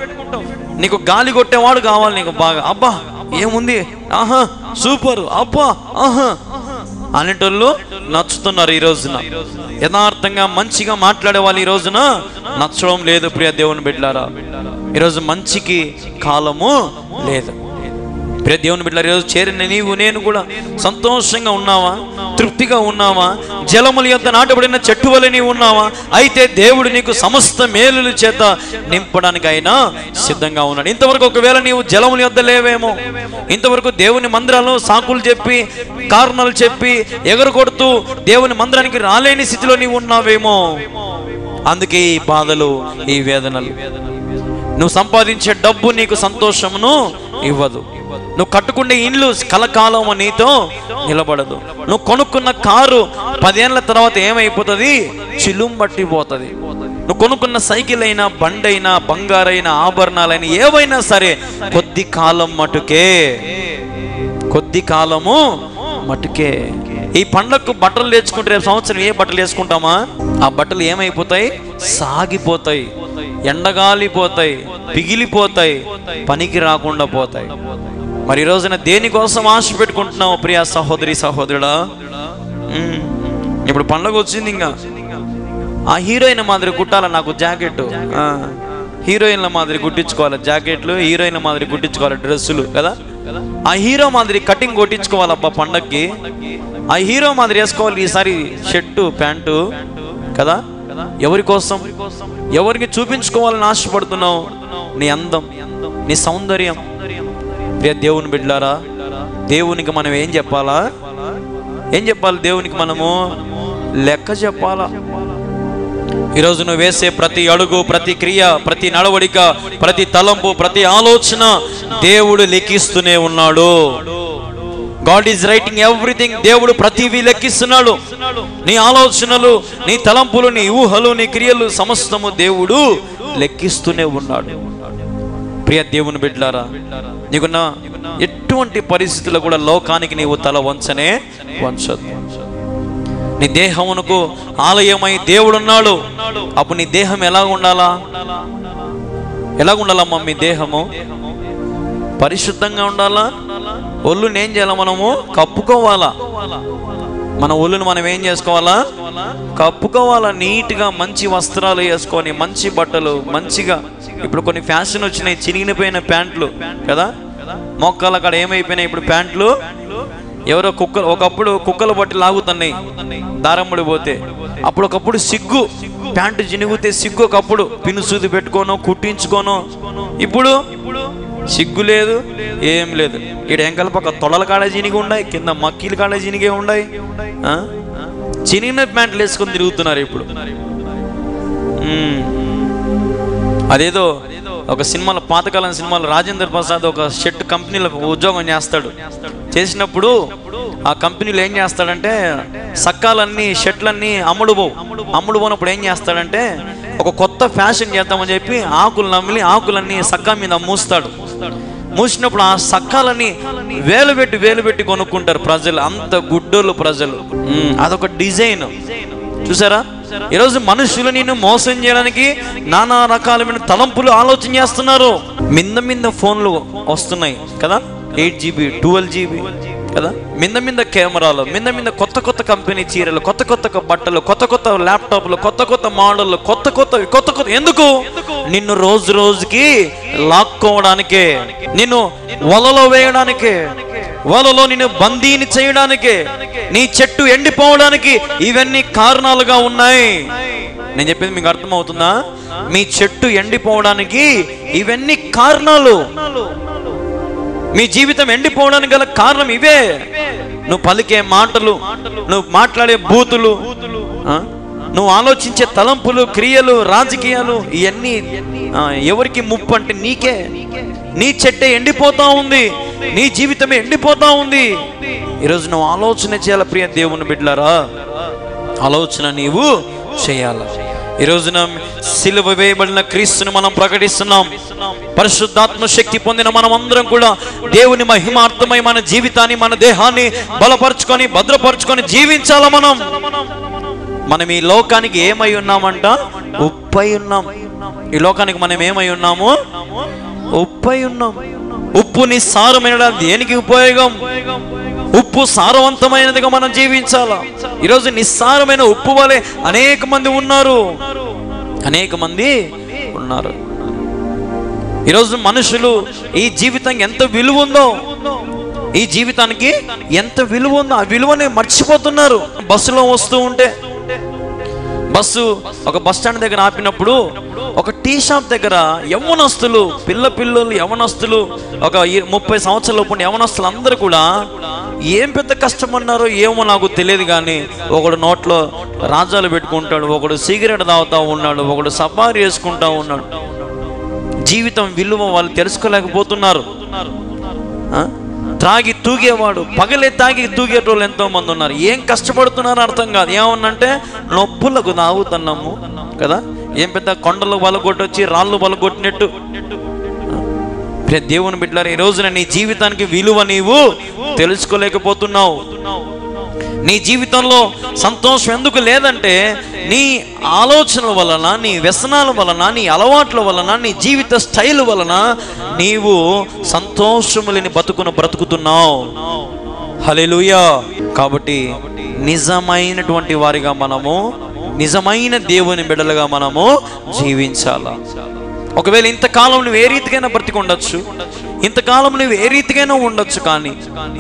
నీకు గాలి కొట్టేవాడు కావాలి నీకు బాగా. అబ్బా ఏముంది, ఆహా సూపర్, అబ్బా ఆహా అనేటోళ్ళు నచ్చుతున్నారు ఈ రోజున. యథార్థంగా మంచిగా మాట్లాడే వాళ్ళు ఈ రోజున నచ్చడం లేదు. ప్రియ దేవుని బిడ్డలారా, ఈరోజు మంచికి కాలము లేదు. ప్రియ దేవుని బిడ్డలారా, ఈరోజు చేరిన నీవు నేను కూడా సంతోషంగా ఉన్నావా? తృప్తిగా ఉన్నావా? జలముల యొద్ద నాటబడిన చెట్టు వలె నీవు ఉన్నావా? అయితే దేవుడు నీకు సమస్త మేలుల చేత నింపడానికి అయినా సిద్ధంగా ఉన్నాడు. ఇంతవరకు ఒకవేళ నీవు జలముల యొద్ద లేవేమో, ఇంతవరకు దేవుని మందిరాల్లో సాకులు చెప్పి కారణాలు చెప్పి ఎగరు కొడుతూ దేవుని మందిరానికి రాలేని స్థితిలో నీవు ఉన్నావేమో. అందుకే ఈ బాధలు, ఈ వేదనలు. నువ్వు సంపాదించే డబ్బు నీకు సంతోషమును ఇవ్వదు. నువ్వు కట్టుకునే ఇల్లు కలకాలం నీతో నిలబడదు. నువ్వు కొనుక్కున్న కారు 10 ఏళ్ల తర్వాత ఏమైపోతుంది? చిలుం పట్టిపోతుంది. నువ్వు కొనుక్కున్న సైకిల్ అయినా, బండి అయినా, బంగారైనా, ఆభరణాలైనా ఏవైనా సరే కొద్ది కాలం మటుకే, కొద్ది కాలము మటుకే. ఈ పండగకు బట్టలు తెచ్చుకుంటే రేపు సంవత్సరం ఏ బట్టలు వేసుకుంటామా? ఆ బట్టలు ఏమైపోతాయి? సాగిపోతాయి, ఎండగాలిపోతాయి, పిగిలిపోతాయి, పనికి రాకుండా పోతాయి. మరి ఈ రోజున దేనికోసం ఆశ పెట్టుకుంటున్నావు ప్రియ సహోదరి సహోదరుడా? ఇప్పుడు పండగ వచ్చింది, ఇంకా ఆ హీరోయిన్ మాదిరి కుట్టాల నాకు జాకెట్, హీరోయిన్ల మాదిరి కుట్టించుకోవాలి జాకెట్లు, హీరోయిన్ల మాదిరి కుట్టించుకోవాలి డ్రెస్సులు కదా. ఆ హీరో మాదిరి కటింగ్ కొట్టించుకోవాలబ్బా పండగకి. ఆ హీరో మాదిరి వేసుకోవాలి ఈసారి షర్టు ప్యాంటు కదా. ఎవరి కోసం, ఎవరికి చూపించుకోవాలని ఆశపడుతున్నావు? నీ అందం, నీ సౌందర్యం. ప్రియ దేవుని బిడ్డలారా, దేవునికి మనం ఏం చెప్పాలా? ఏం చెప్పాలి దేవునికి? మనము లెక్క చెప్పాలా? ఈరోజు నువ్వు వేసే ప్రతి అడుగు, ప్రతి క్రియ, ప్రతి నడవడిక, ప్రతి తలంపు, ప్రతి ఆలోచన దేవుడు లెక్కిస్తూనే ఉన్నాడు. God is writing everything. దేవుడు ప్రతిదీ లెక్కిస్తున్నాడు. నీ ఆలోచనలు, నీ తలంపులు, నీ ఊహలు, నీ క్రియలు సమస్తము దేవుడు లెక్కిస్తూనే ఉన్నాడు. ప్రియ దేవుని బిడ్డలారా, నీకున్న ఎటువంటి పరిస్థితుల్లో కూడా లోకానికి నీవు తల వంచనే వంచదు. నీ దేహమునకు ఆలయమై దేవుడున్నాడు. అప్పుడు నీ దేహం ఎలా ఉండాలా? ఎలా ఉండాలమ్మా? మీ దేహము పరిశుద్ధంగా ఉండాలా? ఒళ్ళుని ఏం చేయాలా? మనము కప్పుకోవాలా. మన ఒళ్ళును మనం ఏం చేసుకోవాలా? కప్పుకోవాలా. నీట్గా మంచి వస్త్రాలు వేసుకొని, మంచి బట్టలు, మంచిగా. ఇప్పుడు కొన్ని ఫ్యాషన్ వచ్చినాయి, చినిగిపోయిన ప్యాంట్లు కదా. మోకాళ్ళ అక్కడ ఏమైపోయినాయి ఇప్పుడు ప్యాంట్లు. ఎవరో కుక్కలు, ఒకప్పుడు కుక్కలు బట్టి లాగుతున్నాయి దారమ్ముడి పోతే. అప్పుడు ఒకప్పుడు సిగ్గు, ప్యాంటు చినిగితే సిగ్గు. ఒకప్పుడు పినుసూది పెట్టుకోను, కుట్టించుకోను. ఇప్పుడు సిగ్గు లేదు, ఏం లేదు. ఇక్కడ ఎంకల పక్క తొడల కాడ చినిగి ఉన్నాయి, కింద మక్కీల కాడ చినిగే ఉన్నాయి. చినిగిన ప్యాంట్లు వేసుకొని తిరుగుతున్నారు ఇప్పుడు. అదేదో ఒక సినిమాలో, పాతకాలం సినిమాలో రాజేంద్ర ప్రసాద్ ఒక షర్ట్ కంపెనీలో ఉద్యోగం చేస్తాడు. చేసినప్పుడు ఆ కంపెనీలో ఏం చేస్తాడంటే, సక్కాలన్నీ షర్ట్లన్నీ అమ్ముడు పోనప్పుడు ఏం చేస్తాడంటే, ఒక కొత్త ఫ్యాషన్ చేద్దామని చెప్పి ఆకులు నమిలి ఆకులన్నీ సక్కా మీద మూస్తాడు. మూసినప్పుడు ఆ సక్కాలని వేలు పెట్టి కొనుక్కుంటారు ప్రజలు. అంత గుడ్డోళ్ళు ప్రజలు. అదొక డిజైన్. చూసారా? ఈరోజు మనుషులు నిన్ను మోసం చేయడానికి నానా రకాలమైన తలంపులు ఆలోచన చేస్తున్నారు. మింద ఫోన్లు వస్తున్నాయి కదా, 8GB 12GB కదా. మింద కెమెరాలు, మింద కొత్త కంపెనీ చీరలు, కొత్త బట్టలు, కొత్త ల్యాప్టాప్లు, కొత్త మోడళ్ళు, కొత్త. ఎందుకు? నిన్ను రోజుకి లాక్కోవడానికే, నిన్ను వలలో వేయడానికే, వలలో నిన్ను బందీని చేయడానికే, నీ చెట్టు ఎండిపోవడానికి ఇవన్నీ కారణాలుగా ఉన్నాయి. నేను చెప్పింది మీకు అర్థమవుతుందా? మీ చెట్టు ఎండిపోవడానికి ఇవన్నీ కారణాలు. మీ జీవితం ఎండిపోవడానికి గల కారణం ఇవే. నువ్వు పలికే మాటలు, నువ్వు మాట్లాడే బూతులు, నువ్వు ఆలోచించే తలంపులు, క్రియలు, రాజకీయాలు, ఇవన్నీ ఎవరికి ముప్పు అంటే నీకే. నీ చెట్టే ఎండిపోతా ఉంది, నీ జీవితమే ఎండిపోతా ఉంది. ఈరోజు నువ్వు ఆలోచన చేయాలి ప్రియ దేవుని బిడ్డలారా. ఆలోచన నీవు చేయాలి. ఈ రోజున సిలువ వేయబడిన క్రీస్తుని మనం ప్రకటిస్తున్నాం. పరిశుద్ధాత్మ శక్తి పొందిన మనం అందరం కూడా దేవుని మహిమార్థమై మన జీవితాన్ని, మన దేహాన్ని బలపరుచుకొని, భద్రపరుచుకొని జీవించాల. మనం ఈ లోకానికి ఏమై ఉన్నామంట? ఉప్పై ఉన్నాం. ఈ లోకానికి మనం ఏమై ఉన్నాము? ఉప్పై ఉన్నాం. ఉప్పు నిస్సారమైన దేనికి ఉపయోగం? ఉప్పు సారవంతమైనదిగా మనం జీవించాలా. ఈరోజు నిస్సారమైన ఉప్పు వలె అనేక మంది ఉన్నారు. ఈరోజు మనుషులు ఈ జీవితానికి ఎంత విలువ ఉందో, ఈ జీవితానికి ఎంత విలువ ఉందో ఆ విలువని మర్చిపోతున్నారు. బస్సులో వస్తూ ఉంటే, బస్సు ఒక బస్ స్టాండ్ దగ్గర ఆపినప్పుడు ఒక టీ షాప్ దగ్గర యవ్వనస్తులు, పిల్లలు యవ్వనస్తులు, ఒక 30 సంవత్సరాల లోపు యవ్వనస్తులు అందరూ కూడా ఏం పెద్ద కష్టమన్నారో ఏమో నాకు తెలియదు, కానీ ఒకడు నోట్లో రాజాలు పెట్టుకుంటాడు, ఒకడు సిగరెట్ తాగుతూ ఉన్నాడు, ఒకడు సఫారీ వేసుకుంటా ఉన్నాడు. జీవితం విలువ వాళ్ళు తెలుసుకోలేకపోతున్నారు. త్రాగి తూగేవాడు, పగలే తాగి తూగేటోళ్ళు ఎంతో మంది ఉన్నారు. ఏం కష్టపడుతున్నారో అర్థం కాదు. ఏమన్నంటే నొప్పులకు తాగుతున్నాము కదా, ఏం పెద్ద కొండలు బలగొట్టొచ్చి రాళ్ళు బలగొట్టినట్టు. దేవుని బిడ్డలారా, ఈ రోజున నీ జీవితానికి విలువ నీవు తెలుసుకోలేకపోతున్నావు. నీ జీవితంలో సంతోషం ఎందుకు లేదంటే నీ ఆలోచనల వలన, నీ వ్యసనాల వలన, నీ అలవాట్ల వలన, నీ జీవిత స్టైల్ వలన నీవు సంతోషము లేని బ్రతుకుతున్నావు. హల్లెలూయా. కాబట్టి నిజమైనటువంటి వారిగా మనము, నిజమైన దేవుని బిడ్డలుగా మనము జీవించాలా. ఒకవేళ ఇంతకాలం నువ్వు ఏ రీతికైనా బ్రతికుండొచ్చు, ఇంతకాలం నువ్వు ఏ రీతికైనా ఉండొచ్చు, కానీ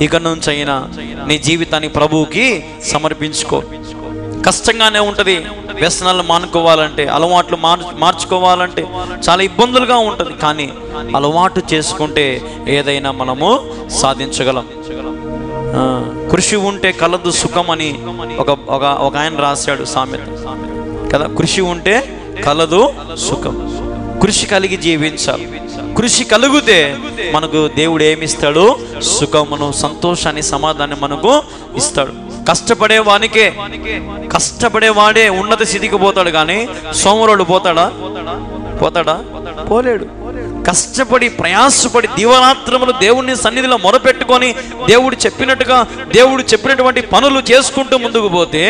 ఇక నుంచి అయినా నీ జీవితాన్ని ప్రభువుకి సమర్పించుకో. కష్టంగానే ఉంటుంది. వ్యసనాలు మానుకోవాలంటే, అలవాట్లు మార్చుకోవాలంటే చాలా ఇబ్బందులుగా ఉంటుంది. కానీ అలవాటు చేసుకుంటే ఏదైనా మనము సాధించగలం. కృషి ఉంటే కలదు సుఖం అని ఒక ఆయన రాశాడు సామెత కదా. కృషి ఉంటే కలదు సుఖం. కృషి కలిగి జీవించాలి. కృషి కలిగితే మనకు దేవుడు ఏమిస్తాడు? సుఖమును, సంతోషాన్ని, సమాధానాన్ని మనకు ఇస్తాడు. కష్టపడేవాడే ఉన్నత స్థితికి పోతాడు, కానీ సోమరుడు పోతాడా? పోలేడు. కష్టపడి ప్రయాసపడి దివారాత్రములు దేవుని సన్నిధిలో మొరపెట్టుకొని దేవుడు చెప్పినటువంటి పనులు చేసుకుంటూ ముందుకు పోతే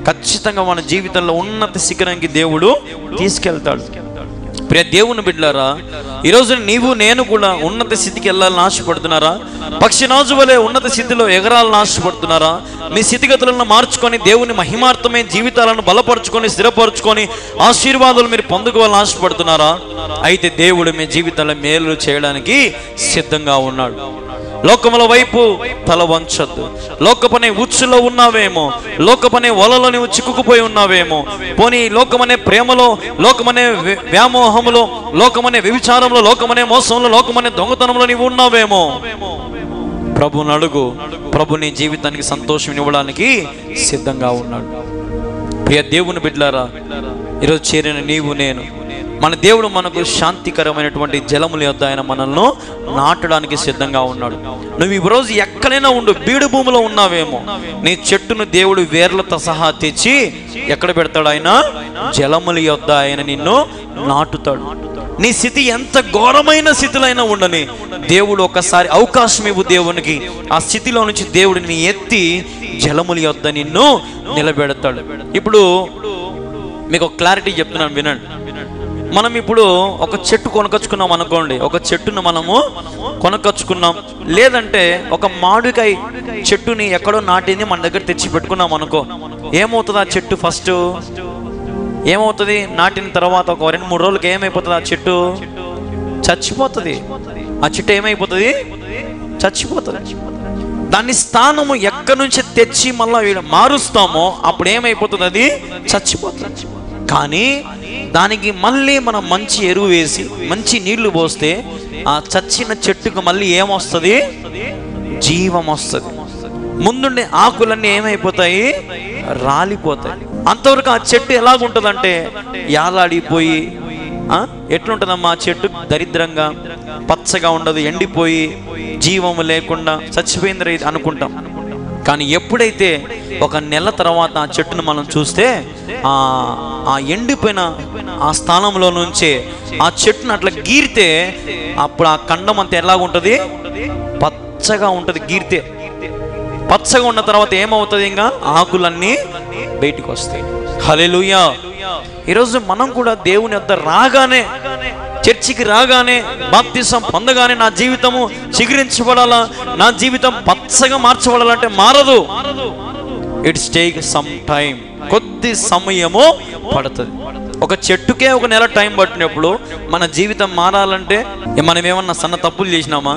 ఖచ్చితంగా మన జీవితంలో ఉన్నత శిఖరానికి దేవుడు తీసుకెళ్తాడు. ప్రియ దేవుని బిడ్డలారా, ఈరోజు నీవు నేను కూడా ఉన్నత స్థితికి వెళ్ళాలని ఆశపడుతున్నారా? పక్షిరాజు వలె ఉన్నత స్థితిలో ఎగరాలని ఆశపడుతున్నారా? మీ స్థితిగతులను మార్చుకొని దేవుని మహిమార్థమైన జీవితాలను బలపరుచుకొని, స్థిరపరుచుకొని ఆశీర్వాదాలు మీరు పొందుకోవాలని ఆశపడుతున్నారా? అయితే దేవుడు మీ జీవితాల్లో మేలు చేయడానికి సిద్ధంగా ఉన్నాడు. లోకముల వైపు తల వంచొద్దు. లోకమనే ఉచ్చులో ఉన్నావేమో, లోకమనే వలలో నువ్వు చిక్కుకుపోయి ఉన్నావేమో, పోనీ లోకమనే ప్రేమలో, లోకమనే వ్యామోహములో, లోకమనే వ్యభిచారంలో, లోకమనే మోసంలో, లోకమనే దొంగతనంలో నీవు ఉన్నావేమో. ప్రభుని అడుగు. ప్రభు నీ జీవితానికి సంతోషం ఇవ్వడానికి సిద్ధంగా ఉన్నాడు. ప్రియ దేవుని బిడ్డలారా, ఈరోజు చేరిన నీవు నేను, మన దేవుడు మనకు శాంతికరమైనటువంటి జలముల యొద్ద ఆయన మనల్ని నాటడానికి సిద్ధంగా ఉన్నాడు. నువ్వు ఈ రోజు ఎక్కడైనా ఉండు, బీడు భూమిలో ఉన్నావేమో, నీ చెట్టును దేవుడు వేర్లతో సహా తెచ్చి ఎక్కడ పెడతాడు? ఆయన జలముల యొద్ద ఆయన నిన్ను నాటుతాడు. నీ స్థితి ఎంత ఘోరమైన స్థితిలో అయినా ఉండని, దేవుడు ఒకసారి అవకాశం ఇవ్వు దేవునికి. ఆ స్థితిలో నుంచి దేవుడిని ఎత్తి జలముల యొద్ద నిన్ను నిలబెడతాడు. ఇప్పుడు మీకు ఒక క్లారిటీ చెప్తున్నాను, వినండి. మనం ఇప్పుడు ఒక చెట్టు కొనకొచ్చుకున్నాం అనుకోండి, ఒక చెట్టును మనము కొనకొచ్చుకున్నాం, లేదంటే ఒక మామిడికాయ చెట్టుని ఎక్కడో నాటింది మన దగ్గర తెచ్చి పెట్టుకున్నాం అనుకో, ఏమవుతుంది ఆ చెట్టు? ఫస్ట్ ఏమవుతుంది? నాటిన తర్వాత ఒక 2-3 రోజులకి ఏమైపోతుంది? ఆ చెట్టు చచ్చిపోతుంది. ఆ చెట్టు ఏమైపోతుంది? చచ్చిపోతుంది. దాని స్థానము ఎక్కడి నుంచి తెచ్చి మళ్ళీ మారుస్తామో అప్పుడు ఏమైపోతుంది? అది చచ్చిపోతుంది. కానీ దానికి మళ్ళీ మనం మంచి ఎరువు వేసి మంచి నీళ్లు పోస్తే ఆ చచ్చిన చెట్టుకు మళ్ళీ ఏమొస్తుంది? జీవం వస్తుంది. ముందుండే ఆకులన్నీ ఏమైపోతాయి? రాలిపోతాయి. అంతవరకు ఆ చెట్టు ఎలాగుంటుందంటే యాలాడిపోయి, ఎట్లుంటుందమ్మా ఆ చెట్టు? దరిద్రంగా, పచ్చగా ఉండదు, ఎండిపోయి జీవము లేకుండా చచ్చిపోయింది అనుకుంటాం. కానీ ఎప్పుడైతే 1 నెల తర్వాత ఆ చెట్టును మనం చూస్తే ఆ ఎండిపోయిన ఆ స్థానంలో నుంచే ఆ చెట్టును అట్లా గీరితే అప్పుడు ఆ కండం అంతా ఎలాగుంటుంది? పచ్చగా ఉంటుంది. గీరితే పచ్చగా ఉన్న తర్వాత ఏమవుతుంది? ఇంకా ఆకులన్నీ బయటికి వస్తాయి. హల్లెలూయా. ఈరోజు మనం కూడా దేవుని వద్ద రాగానే, చర్చికి రాగానే, బాప్తిసం పొందగానే నా జీవితము చిగురించబడాలా, నా జీవితం పచ్చగా మార్చబడాలంటే మారదు. ఇట్స్ టేక్ సమ్ టైం, కొద్ది సమయము పడుతుంది. ఒక చెట్టుకే ఒక నెల టైం పట్టినప్పుడు మన జీవితం మారాలంటే మనం ఏమన్నా సన్న తప్పులు చేసినామా?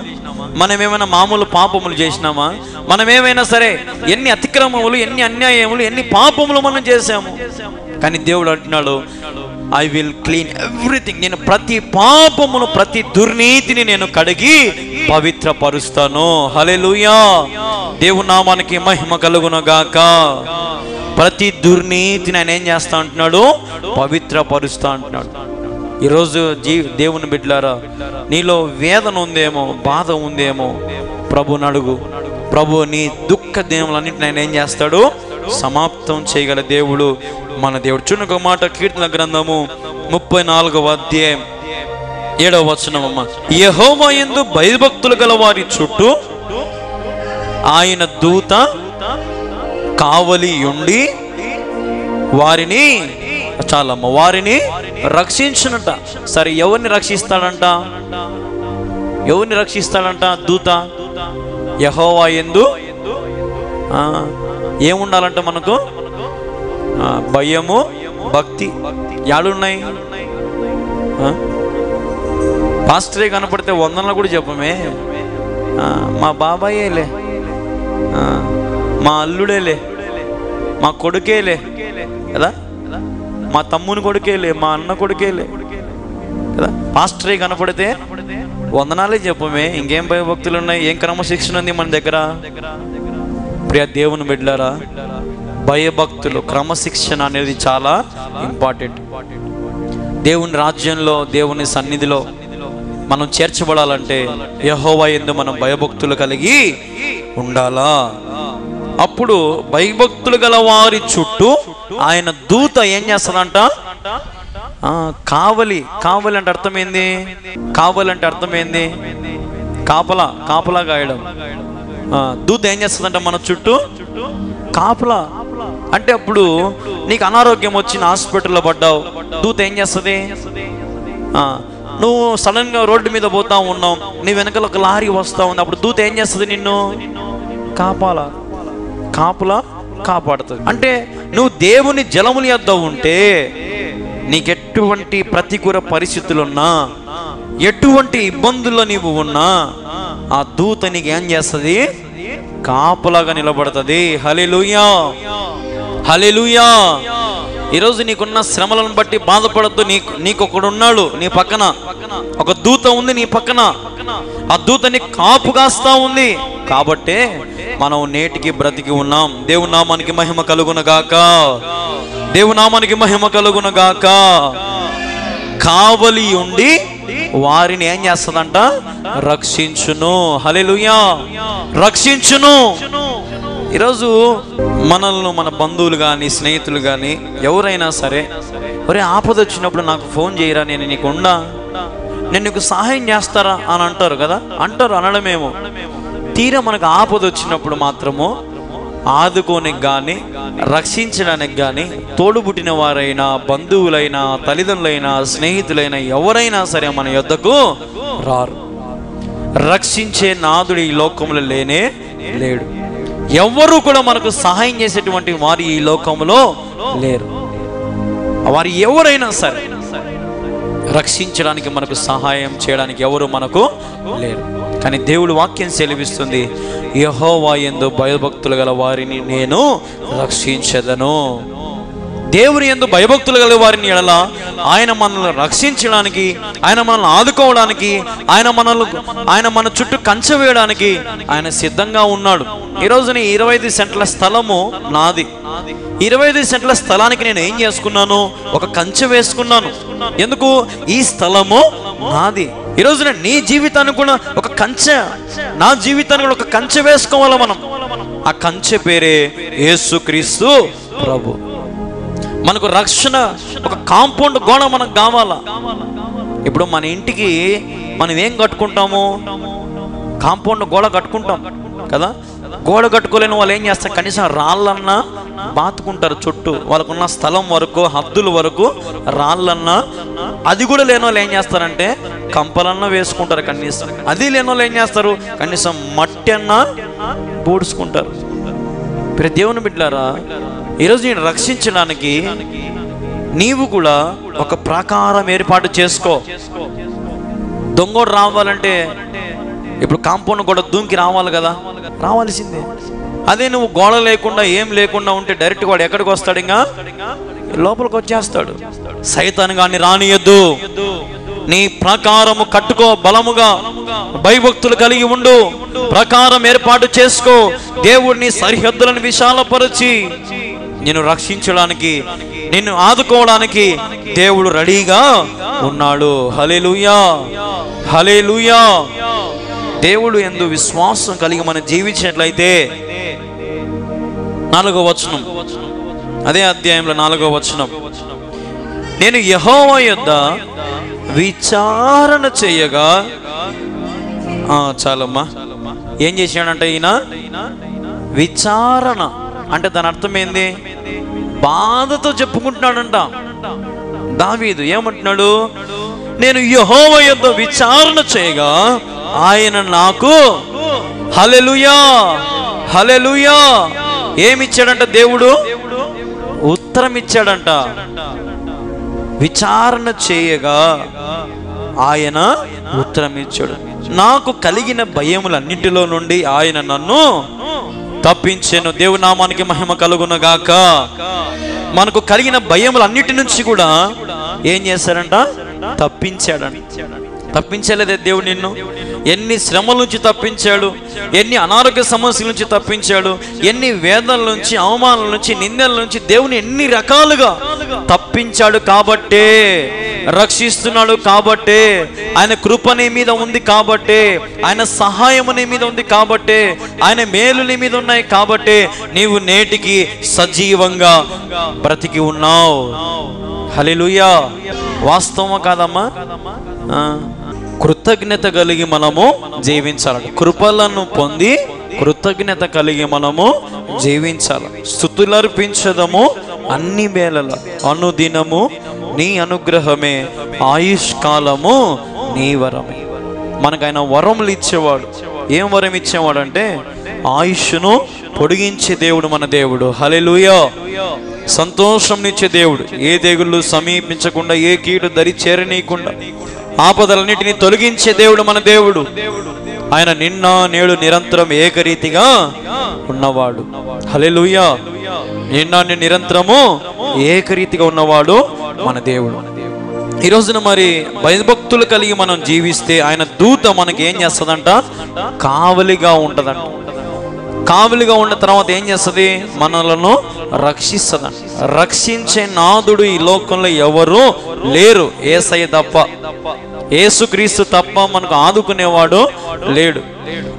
మనం ఏమైనా మామూలు పాపములు చేసినామా? మనం ఏమైనా సరే ఎన్ని అతిక్రమములు, ఎన్ని అన్యాయములు, ఎన్ని పాపములు మనం చేసాము. కానీ దేవుడు అంటున్నాడు, ఐ విల్ క్లీన్ ఎవ్రీథింగ్. నేను ప్రతి పాపమును, ప్రతి దుర్నీతిని నేను కడిగి పవిత్రపరుస్తాను. హల్లెలూయా. దేవుని నామానికి మహిమ కలుగును గాక. ప్రతి దుర్నీతిని ఆయన ఏం చేస్తా అంటున్నాడు? పవిత్రపరుస్తా అంటున్నాడు. ఈరోజు దేవుని బిడ్డలారా, నీలో వేదన ఉందేమో, బాధ ఉందేమో, ప్రభుని అడుగు. ప్రభు నీ దుఃఖ దినములన్నింటిని ఆయన ఏం చేస్తాడు? సమాప్తం చేయగల దేవుడు మన దేవుడు. చూడండి ఒక మాట, కీర్తన గ్రంథము 34వ అధ్యాయం 7వ వచనమమ్మ. యెహోవా యందు భయభక్తులు గల వారి చుట్టూ ఆయన దూత కావలి ఉండి వారిని, చాలమ్మ, వారిని రక్షించునట. సరే, ఎవరిని రక్షిస్తాడంట? ఎవరిని రక్షిస్తాడంట? దూత. యెహోవా యందు ఏముండాలంట మనకు? భయము, భక్తి. యాడున్నాయి? పాస్టరే కనపడితే వందనలు కూడా చెప్పమే. మా బాబాయేలే, మా అల్లుడేలే, మా కొడుకేలే కదా, మా తమ్ముని కొడుకేలే, మా అన్న కొడుకేలే కదా. పాస్టరే కనపడితే వందనాలే చెప్పమే. ఇంకేం భయభక్తులు ఉన్నాయి? ఏం క్రమశిక్షణ ఉంది మన దగ్గర? ప్రియ దేవుని బిడ్డలారా, భయభక్తులు, క్రమశిక్షణ అనేది చాలా ఇంపార్టెంట్. దేవుని రాజ్యంలో, దేవుని సన్నిధిలో మనం చేర్చబడాలంటే యెహోవా యందు మనం భయభక్తులు కలిగి ఉండాలా. అప్పుడు భయభక్తులు గల వారి చుట్టూ ఆయన దూత ఏం చేస్తాడంట? కావలి. కావలి అంటే అర్థం ఏంది? కావలి అంటే అర్థం ఏంది? కాపలా, కాపలా గాయడం. దూత ఏం చేస్తుందంట? మన చుట్టూ కాపలా. అంటే అప్పుడు నీకు అనారోగ్యం వచ్చిన, హాస్పిటల్లో పడ్డావు, దూత ఏం చేస్తుంది? నువ్వు సడన్ గా రోడ్డు మీద పోతా ఉన్నావు, నీ వెనకాల ఒక లారీ వస్తా ఉంది, అప్పుడు దూత ఏం చేస్తుంది? నిన్ను కాపాలా, కాపులా కాపాడుతుంది. అంటే నువ్వు దేవుని జలముల యొద్ద ఉంటే నీకెటువంటి ప్రతికూల పరిస్థితులున్నా, ఎటువంటి ఇబ్బందుల్లో నీవు ఉన్నా, ఆ దూత నీకు ఏం చేస్తుంది? కాపులాగా నిలబడుతుంది. హల్లెలూయా, హల్లెలూయా. ఈరోజు నీకున్న శ్రమలను బట్టి బాధపడద్దు. నీకు ఒకడు ఉన్నాడు నీ పక్కన, ఒక దూత ఉంది నీ పక్కన. ఆ దూత నీకు కాపు కాస్తా ఉంది. కాబట్టే మనం నేటికి బ్రతికి ఉన్నాం. దేవుని నామానికి మహిమ కలుగును గాక. దేవుని నామానికి మహిమ కలుగును గాక. కావలి ఉండి వారిని ఏం చేస్తుందంట? రక్షించును. హల్లెలూయా, రక్షించును. ఈరోజు మనల్ని, మన బంధువులు కానీ, స్నేహితులు కానీ, ఎవరైనా సరే, ఒరే ఆపద వచ్చినప్పుడు నాకు ఫోన్ చేయరా, నేను నీకు ఉండా, నేను నీకు సహాయం చేస్తారా అని అంటారు కదా. అంటారు, అనడమేమో. తీరా మనకు ఆపద వచ్చినప్పుడు మాత్రము ఆదుకోనికి కానీ, రక్షించడానికి కానీ తోడుబుట్టిన వారైనా, బంధువులైనా, తల్లిదండ్రులైనా, స్నేహితులైనా ఎవరైనా సరే మన యొద్దకు రారు. రక్షించే నాదుడు ఈ లోకంలో లేనే లేడు. ఎవ్వరూ కూడా మనకు సహాయం చేసేటువంటి వారు ఈ లోకంలో లేరు. వారు ఎవరైనా సరే రక్షించడానికి, మనకు సహాయం చేయడానికి ఎవరు మనకు లేరు. కానీ దేవుడు వాక్యం సెలవిస్తుంది, యెహోవా యందు భయభక్తులు గల వారిని నేను రక్షించెదను. దేవుని యందు భయభక్తులు గల వారిని ఎడల ఆయన మనల్ని రక్షించడానికి, ఆయన మనల్ని ఆదుకోవడానికి, ఆయన మన చుట్టూ కంచె వేయడానికి ఆయన సిద్ధంగా ఉన్నాడు. ఈరోజు 25 సెంట్ల స్థలము నాది. 25 సెంట్ల స్థలానికి నేను ఏం చేసుకున్నాను? ఒక కంచె వేసుకున్నాను. ఎందుకు? ఈ స్థలము నాది. ఈరోజు నీ జీవితానికి కూడా ఒక కంచె, నా జీవితానికి కూడా ఒక కంచె వేసుకోవాలి మనం. ఆ కంచె పేరే యేసుక్రీస్తు ప్రభు. మనకు రక్షణ, ఒక కాంపౌండ్ గోడ మనకు కావాలా. ఇప్పుడు మన ఇంటికి మనం ఏం కట్టుకుంటాము? కాంపౌండ్ గోడ కట్టుకుంటాం కదా. గోడ కట్టుకోలేని వాళ్ళు ఏం చేస్తారు, కనీసం రాళ్ళన్నా బాతుకుంటారు చుట్టూ, వాళ్ళకున్న స్థలం వరకు, హద్దుల వరకు రాళ్ళన్నా. అది కూడా లేని వాళ్ళు ఏం చేస్తారంటే కంపలన్నా వేసుకుంటారు కనీసం. అది లేని వాళ్ళు ఏం చేస్తారు, కనీసం మట్టి అన్నా పూడ్చుకుంటారు. ప్రియ దేవుని బిడ్డలారా, ఈరోజు నేను రక్షించడానికి నీవు కూడా ఒక ప్రాకారం ఏర్పాటు చేసుకో. దొంగోడు రావాలంటే ఇప్పుడు కాంపౌండ్ కూడా దూకి రావాలి కదా, రావాల్సిందే. అదే నువ్వు గోడ లేకుండా ఏం లేకుండా ఉంటే డైరెక్ట్ వాడు ఎక్కడికి వస్తాడు, ఇంకా లోపలికి వచ్చేస్తాడు. సైతాను గాని రానియద్దు. నీ ప్రాకారము కట్టుకో, బలముగా భయభక్తులు కలిగి ఉండు, ప్రాకారం ఏర్పాటు చేసుకో. దేవుడిని సరిహద్దులను విశాలపరిచి నిన్ను రక్షించడానికి, నిన్ను ఆదుకోవడానికి దేవుడు రెడీగా ఉన్నాడు. హల్లెలూయా, హల్లెలూయా. దేవుడు యందు విశ్వాసం కలిగి మనం జీవించినట్లయితే 4వ వచనం, అదే అధ్యాయంలో 4వ వచనం, నేను యెహోవా యొద్ద విచారణ చేయగా. చాలమ్మా. ఏం చేశాడంట ఈయన? విచారణ అంటే దాని అర్థం ఏంది? బాధతో చెప్పుకుంటున్నాడంట. దావీదు ఏమంటున్నాడు? నేను యెహోవా యొద్ద విచారణ చేయగా ఆయన నాకు హల్లెలూయా, హల్లెలూయా ఏమిచ్చాడంట? దేవుడు ఉత్తరం ఇచ్చాడంట. విచారణ చేయగా ఆయన ఉత్తరం ఇచ్చాడు. నాకు కలిగిన భయములన్నిటిలో నుండి ఆయన నన్ను తప్పించాను. దేవుని నామానికి మహిమ కలుగును గాక. మనకు కలిగిన భయములన్నిటి నుంచి కూడా ఏం చేశాడంట? తప్పించాడంట. తప్పించలేదే దేవుడు నిన్ను? ఎన్ని శ్రమల నుంచి తప్పించాడు, ఎన్ని అనారోగ్య సమస్యల నుంచి తప్పించాడు, ఎన్ని వేదనల నుంచి, అవమానాల నుంచి, నిందల నుంచి దేవుని ఎన్ని రకాలుగా తప్పించాడు. కాబట్టే రక్షిస్తున్నాడు, కాబట్టే ఆయన కృప నీ మీద ఉంది, కాబట్టే ఆయన సహాయం నీ మీద ఉంది, కాబట్టే ఆయన మేలు నీ మీద ఉన్నాయి, కాబట్టే నీవు నేటికి సజీవంగా బ్రతికి ఉన్నావు. హల్లెలూయా. వాస్తవం కాదమ్మా? కృతజ్ఞత కలిగి మనము జీవించాలి. కృపలను పొంది కృతజ్ఞత కలిగి మనము జీవించాలి. స్తుతులర్పించదము అన్ని వేళల, అనుదినము నీ అనుగ్రహమే, ఆయుష్కాలము నీ వరమే. మనకు ఆయన వరములు ఇచ్చేవాడు. ఏం వరం ఇచ్చేవాడు అంటే ఆయుష్ను పొడిగించే దేవుడు మన దేవుడు. హల్లెలూయా. సంతోషం నిచ్చే దేవుడు. ఏ తెగుళ్ళు సమీపించకుండా, ఏ కీడు దరి చేరనీయకుండా, ఆపదలన్నిటినీ తొలగించే దేవుడు మన దేవుడు. ఆయన నిన్న నేడు నిరంతరం ఏకరీతిగా ఉన్నవాడు. హల్లెలూయా. నిన్న నిరంతరము ఏకరీతిగా ఉన్నవాడు మన దేవుడు. ఈ రోజున మరి భయభక్తులు కలిగి మనం జీవిస్తే ఆయన దూత మనకి ఏం చేస్తుందంట? కావలిగా ఉంటదంట. కావలిగా ఉన్న తర్వాత ఏం చేస్తుంది? మనలను రక్షిస్తుందంట. రక్షించే నాదుడు ఈ లోకంలో ఎవరు లేరు, యేసయ్య తప్ప. యేసుక్రీస్తు తప్ప మనకు ఆదుకునేవాడు లేడు.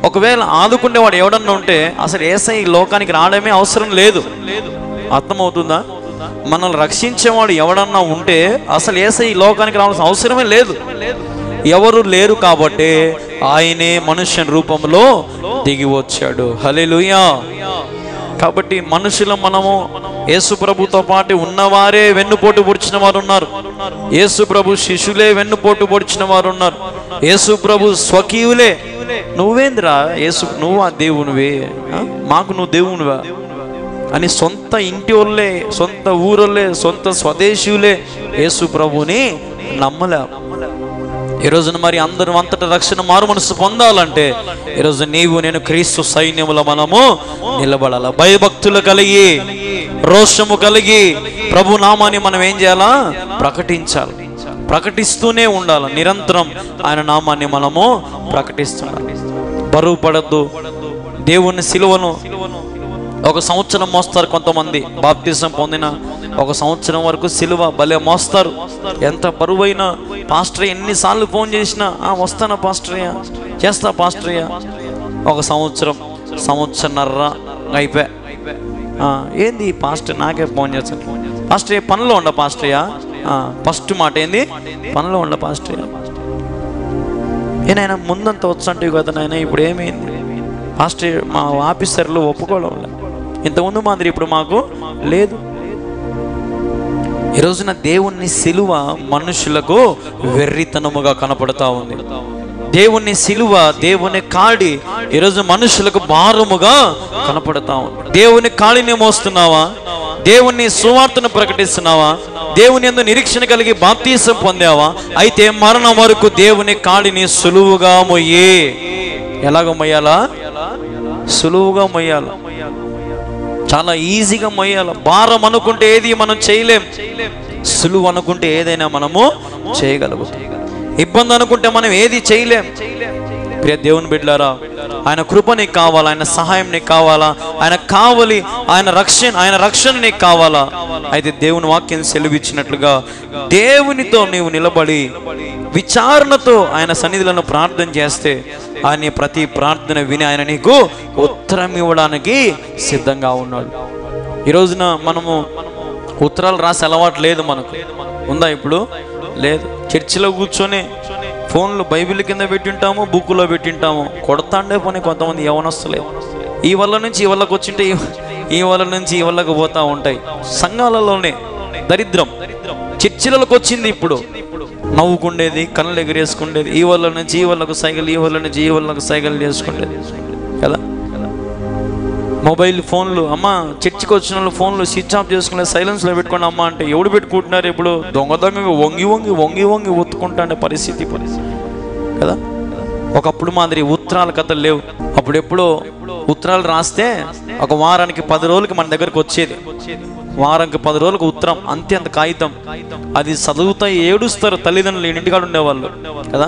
ఒకవేళ ఆదుకునేవాడు ఎవడన్నా ఉంటే అసలు యేసయ్య ఈ లోకానికి రావడమే అవసరం లేదు. అర్థమవుతుందా? మనల్ని రక్షించేవాడు ఎవడన్నా ఉంటే అసలు యేసయ్య ఈ లోకానికి రావాల్సిన అవసరమే లేదు. ఎవరు లేరు కాబట్టి ఆయనే మనుష్య రూపంలో దిగి వచ్చాడు. హల్లెలూయా. కాబట్టి మనుషులు మనము యేసు ప్రభుతో పాటు ఉన్నవారే వెన్నుపోటు పొడిచిన వారు ఉన్నారు. యేసు ప్రభు శిష్యులే వెన్నుపోటు పొడిచిన వారు ఉన్నారు. యేసు ప్రభు స్వకీయులే. నువ్వేంద్రా యేసు, నువ్వు ఆ దేవునివే, మాకు నువ్వు దేవునివా అని సొంత ఇంటి వాళ్ళే, సొంత ఊరోళ్ళే, సొంత స్వదేశీయులే యేసు ప్రభుని నమ్మలే. ఈరోజున మరి అందరూ అంతటా రక్షణ మారు మనసు పొందాలంటే ఈరోజు నీవు నేను క్రీస్తు సైన్యములో మనము నిలబడాల. భయభక్తులు కలిగి, రోషము కలిగి ప్రభు నామాన్ని మనం ఏం చేయాలా? ప్రకటించాలి. ప్రకటిస్తూనే ఉండాలి. నిరంతరం ఆయన నామాన్ని మనము ప్రకటిస్తుండాలి. బరువు పడద్దు. దేవుని సిలువను 1 సంవత్సరం మోస్తారు కొంతమంది. బాప్తిజం పొందిన 1 సంవత్సరం వరకు సిలువ భలే మోస్తారు. ఎంత బరువైనా. పాస్టర్ ఎన్నిసార్లు ఫోన్ చేసినా వస్తానా పాస్టరయ్యా, చేస్తా పాస్టరయ్యా. 1 సంవత్సరం, సంవత్సరన్నర అయిపోయా. ఏంది పాస్టర్ నాకే ఫోన్ చేస్తాను, పాస్టర్ పనిలో ఉండ పాస్టర్యా. ఫస్ట్ మాట ఏంది? పనిలో ఉండ పాస్టర్యా. ఏనాయన ముందంతా వచ్చంటివి కదా నాయన, ఇప్పుడు ఏమైంది? పాస్టర్ మా ఆఫీసర్లు ఒప్పుకోవడం ఇంతకుముందు మాదిరి ఇప్పుడు మాకు లేదు. ఈ రోజున దేవుని సిలువ మనుషులకు వెర్రితనముగా కనపడతా ఉంది. దేవుని సిలువ, దేవుని కాడి ఈరోజు మనుషులకు భారముగా కనపడతా ఉంది. దేవుని కాడిని మోస్తున్నావా? దేవుని సువార్తను ప్రకటిస్తున్నావా? దేవుని యందు నిరీక్షణ కలిగి బాప్తీసం పొందావా? అయితే మరణం వరకు దేవుని కాడిని సులువుగా మొయ్యి. ఎలాగ మొయ్యాలా? సులువుగా మొయ్యాల, చాలా ఈజీగా మొయ్యాల. భారం అనుకుంటే ఏది మనం చేయలేం, సులువు అనుకుంటే ఏదైనా మనము చేయగలుగుతాం. ఇబ్బంది అనుకుంటే మనం ఏది చేయలేం. ప్రియ దేవుని బిడ్డలారా, ఆయన కృప నీకు కావాలా? ఆయన సహాయం నీకు కావాలా? ఆయన కావాలి, ఆయన రక్షణ నీకు కావాలా? అయితే దేవుని వాక్యం సెలవిచ్చినట్లుగా దేవునితో నీవు నిలబడి విచారణతో ఆయన సన్నిధిలో ప్రార్థన చేస్తే ఆయన ప్రతి ప్రార్థన విని ఆయన నీకు ఉత్తరం ఇవ్వడానికి సిద్ధంగా ఉన్నాడు. ఈ రోజున మనము ఉత్తరాలు రాసే అలవాటు లేదు. మనకు ఉందా? ఇప్పుడు లేదు. చర్చిలో కూర్చొని ఫోన్లు బైబిల్ కింద పెట్టింటాము, బుక్కులో పెట్టింటాము. కొడతాండే పని కొంతమంది యవనస్తులేదు. ఈ వల్ల నుంచి ఈ వల్లకు వచ్చింటే ఈ వల్ల నుంచి ఈ వల్లకు పోతా ఉంటాయి. సంఘాలలోనే దరిద్రం చర్చిలకు వచ్చింది. ఇప్పుడు నవ్వుకుండేది, కళ్ళు ఎగిరేసుకుండేది, ఈ వల్ల నుంచి ఈ వల్లకు సైకిల్, ఈ వల్ల నుంచి ఈ వల్లకు సైకిల్ చేసుకుండేది కదా. మొబైల్ ఫోన్లు, అమ్మ చర్చికి వచ్చిన వాళ్ళు ఫోన్లు స్విచ్ ఆఫ్ చేసుకునే సైలెన్స్లో పెట్టుకోండి అమ్మ అంటే ఎవడు పెట్టుకుంటున్నారు? ఇప్పుడు దొంగగా వంగి ఒత్తుకుంటా పరిస్థితి కదా. ఒకప్పుడు మాదిరి ఉత్తరాల కథలు లేవు. అప్పుడు ఎప్పుడో ఉత్తరాలు రాస్తే ఒక వారానికి 10 రోజులకి మన దగ్గరకు వచ్చేది. వారానికి 10 రోజులకు ఉత్తరం, అంత కాగితం. అది చదువుతా ఏడుస్తారు తల్లిదండ్రులు, ఇంటికాడ ఉండేవాళ్ళు కదా.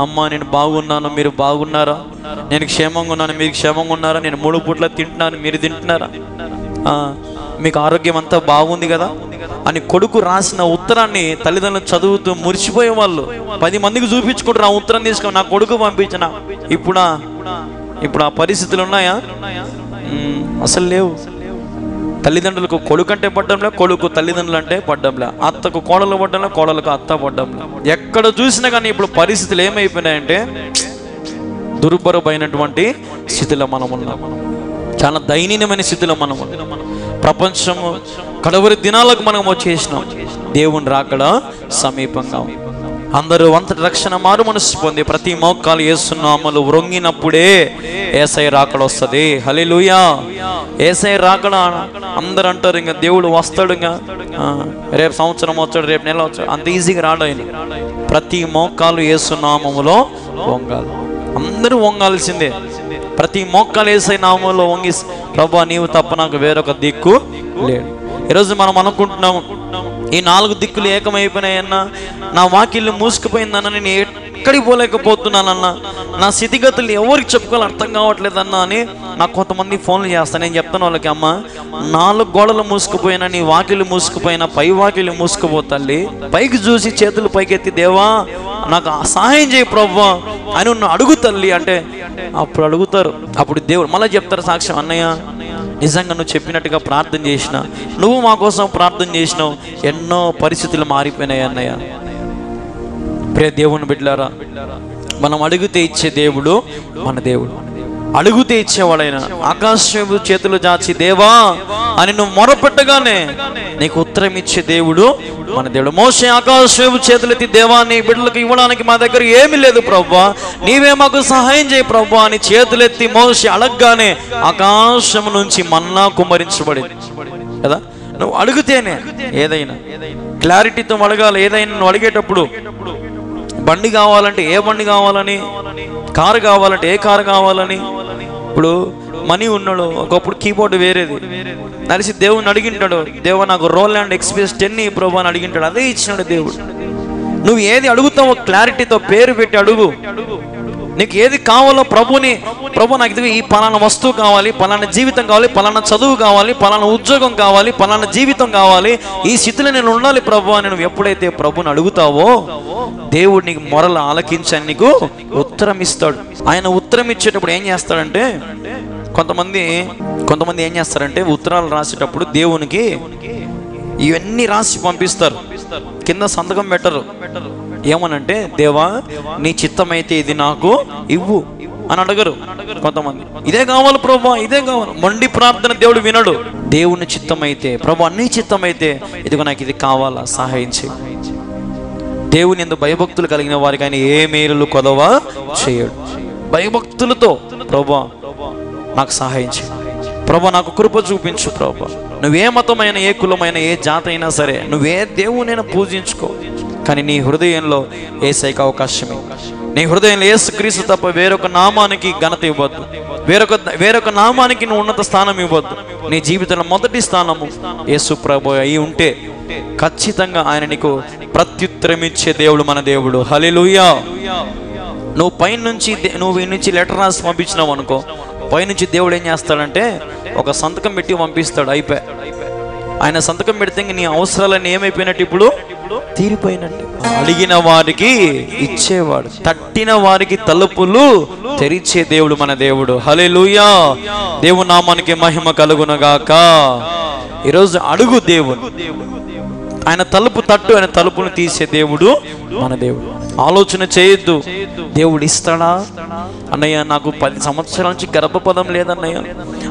అమ్మ నేను బాగున్నాను, మీరు బాగున్నారా? నేను క్షేమంగా ఉన్నాను, మీరు క్షేమంగా ఉన్నారా? నేను 3 పూట్ల తింటున్నాను, మీరు తింటున్నారా? మీకు ఆరోగ్యం అంతా బాగుంది కదా అని కొడుకు రాసిన ఉత్తరాన్ని తల్లిదండ్రులు చదువుతూ మురిసిపోయేవాళ్ళు. 10 మందికి చూపించుకుంటారు ఆ ఉత్తరం తీసుకొని, నా కొడుకు పంపించిన. ఇప్పుడు ఆ పరిస్థితులు ఉన్నాయా? అసలు లేవు. తల్లిదండ్రులకు కొడుకు అంటే పడ్డంలే, కొడుకు తల్లిదండ్రులు అంటే పడ్డంలే, అత్తకు కోడలు పడ్డంలే, కోడలకు అత్త పడ్డంలే. ఎక్కడ చూసినా కానీ ఇప్పుడు పరిస్థితులు ఏమైపోయినాయంటే దుర్భరమైనటువంటి స్థితిలో మనం ఉన్నాం. చాలా దయనీయమైన స్థితిలో మనం ఉన్నాం. ప్రపంచము కడవరి దినాలకు మనం వచ్చేసినాం. దేవుని రాకడ సమీపంగా. అందరూ అంతటి రక్షణ మారు మనసు పొంది ప్రతి మోకాలు యేసు నామములో వ్రొంగినప్పుడే యేసయ్య రాకడ వస్తుంది. హల్లెలూయా. యేసయ్య రాకడ అందరూ అంటారు ఇంకా దేవుడు వస్తాడు, ఇంకా రేపు సంవత్సరం వచ్చాడు, రేపు నెల వచ్చాడు. అంత ఈజీగా రాడు ఆయన. ప్రతి మోకాలు యేసు నామములో వంగాలి. అందరూ వంగాల్సిందే. ప్రతి మోకాలు యేసయ్య నామములో వంగి, ప్రభువా నీవు తప్ప నాకు వేరొక దిక్కు లేడు. ఈరోజు మనం అనుకుంటున్నాము ఈ 4 దిక్కులు ఏకమైపోయినాయన్నా, నా వాకిళ్ళు మూసుకుపోయిందన్నా, నేను ఎక్కడికి పోలేకపోతున్నానన్నా, నా స్థితిగతులు ఎవరికి చెప్పుకోవాలి అర్థం కావట్లేదన్నా అని నాకు కొంతమంది ఫోన్లు చేస్తాను. నేను చెప్తాను వాళ్ళకి, అమ్మ 4 గోడలు మూసుకుపోయినా, నీ వాకిళ్ళు మూసుకుపోయినా, పై వాకిళ్ళు మూసుకుపోతాల్లి, పైకి చూసి చేతులు పైకెత్తి దేవా నాకు సహాయం చేయి ప్రభువా అని నువ్వు అడుగు తల్లి అంటే అప్పుడు అడుగుతారు. అప్పుడు దేవుడు మళ్ళీ చెప్తారు సాక్ష్యం, అన్నయ్య నిజంగా నువ్వు చెప్పినట్టుగా ప్రార్థన చేసిన, నువ్వు మా కోసం ప్రార్థన చేసినావు, ఎన్నో పరిస్థితులు మారిపోయినాయి అన్నయ్య. ప్రియ దేవుని బిడ్డలారా, మనం అడిగితే ఇచ్చే దేవుడు మన దేవుడు. అడుగుతే ఇచ్చేవాడైనా ఆకాశము చేతులు చాచి దేవా అని నువ్వు మొరపెట్టగానే నీకు ఉత్తరం ఇచ్చే దేవుడు మన దేవుడు. మోషే ఆకాశము చేతులెత్తి దేవా నీ బిడ్డలకు ఇవ్వడానికి మా దగ్గర ఏమీ లేదు ప్రభువా, నీవే మాకు సహాయం చేయి ప్రభువా అని చేతులెత్తి మోషే అడగగానే ఆకాశం నుంచి మన్నా కుమ్మరించబడింది కదా. నువ్వు అడిగితేనే ఏదైనా క్లారిటీతో అడగాలి. ఏదైనా నువ్వు అడిగేటప్పుడు బండి కావాలంటే ఏ బండి కావాలని, కారు కావాలంటే ఏ కారు కావాలని. ఇప్పుడు మనీ ఉన్నాడు, ఒకప్పుడు కీబోర్డు వేరేది నలిసి దేవుని అడిగింటాడు, దేవా నాకు రోల్ అండ్ ఎక్స్పీరియన్స్ 10 ప్రభు అని అడిగింటాడు, అదే ఇచ్చినాడు దేవుడు. నువ్వు ఏది అడుగుతావో క్లారిటీతో పేరు పెట్టి అడుగు. నీకు ఏది కావాలో ప్రభు నాకు ఇది ఈ పలానా వస్తువు కావాలి, పలానా జీవితం కావాలి, పలానా చదువు కావాలి, పలానా ఉద్యోగం కావాలి, పలానా జీవితం కావాలి, ఈ స్థితిలో నేను ఉండాలి ప్రభు అని నువ్వు ఎప్పుడైతే ప్రభుని అడుగుతావో దేవుడు నీకు మొరలు ఆలకించని నీకు ఉత్తరం ఇస్తాడు. ఆయన ఉత్తరం ఇచ్చేటప్పుడు ఏం చేస్తాడంటే, కొంతమంది ఏం చేస్తారంటే ఉత్తరాలు రాసేటప్పుడు దేవునికి ఇవన్నీ రాసి పంపిస్తారు, కింద సంతకం పెట్టరు. ఏమనంటే దేవా నీ చిత్తమైతే ఇది నాకు ఇవ్వు అని అడగరు కొంతమంది. ఇదే కావాలి ప్రభా, ఇదే కావాలి. మొండి ప్రార్థన దేవుడు వినడు. దేవుని చిత్తం అయితే, ప్రభు అన్ని చిత్తం అయితే, ఇదిగో నాకు ఇది కావాలా, సహాయం చేయి. దేవుని యందు భయభక్తులు కలిగిన వారికి ఆయన ఏ మేలులు కొదవ చేయడు. భయభక్తులతో ప్రభా నాకు సహాయం చేయి, ప్రభా నాకు కృప చూపించు, ప్రభా నువ్వే మతమైన, ఏ కులమైన, ఏ జాతి అయినా సరే, నువ్వే దేవునైనా పూజించుకో, కానీ నీ హృదయంలో యేసయ్యకి అవకాశమే. నీ హృదయంలో యేసుక్రీస్తు తప్ప వేరొక నామానికి ఘనత ఇవ్వద్దు, వేరొక నామానికి నువ్వు ఉన్నత స్థానం ఇవ్వద్దు. నీ జీవితంలో మొదటి స్థానము యేసు ప్రభు అయి ఉంటే ఖచ్చితంగా ఆయన నీకు ప్రత్యుత్తరం ఇచ్చే దేవుడు మన దేవుడు. హల్లెలూయా. నువ్వు పైనుంచి లెటర్ రాసి పంపించినావు అనుకో, పైనుంచి దేవుడు ఏం చేస్తాడంటే ఒక సంతకం పెట్టి పంపిస్తాడు, అయిపోయి. ఆయన సంతకం పెడితే నీ అవసరాలన్నీ ఏమైపోయినట్టు, ఇప్పుడు తీరిపోయినట్టు. అడిగిన వారికి ఇచ్చేవాడు, తట్టిన వారికి తలుపులు తెరిచే దేవుడు మన దేవుడు. హల్లెలూయా. దేవుని నామానికి మహిమ కలుగునగాక. ఈరోజు అడుగు దేవుడు, ఆయన తలుపు తట్టు, ఆయన తలుపును తీసే దేవుడు మన దేవుడు. ఆలోచన చేయొద్దు, దేవుడు ఇస్తాడా? అన్నయ్య నాకు 10 సంవత్సరాల నుంచి గర్భఫలం లేదన్నయ్య,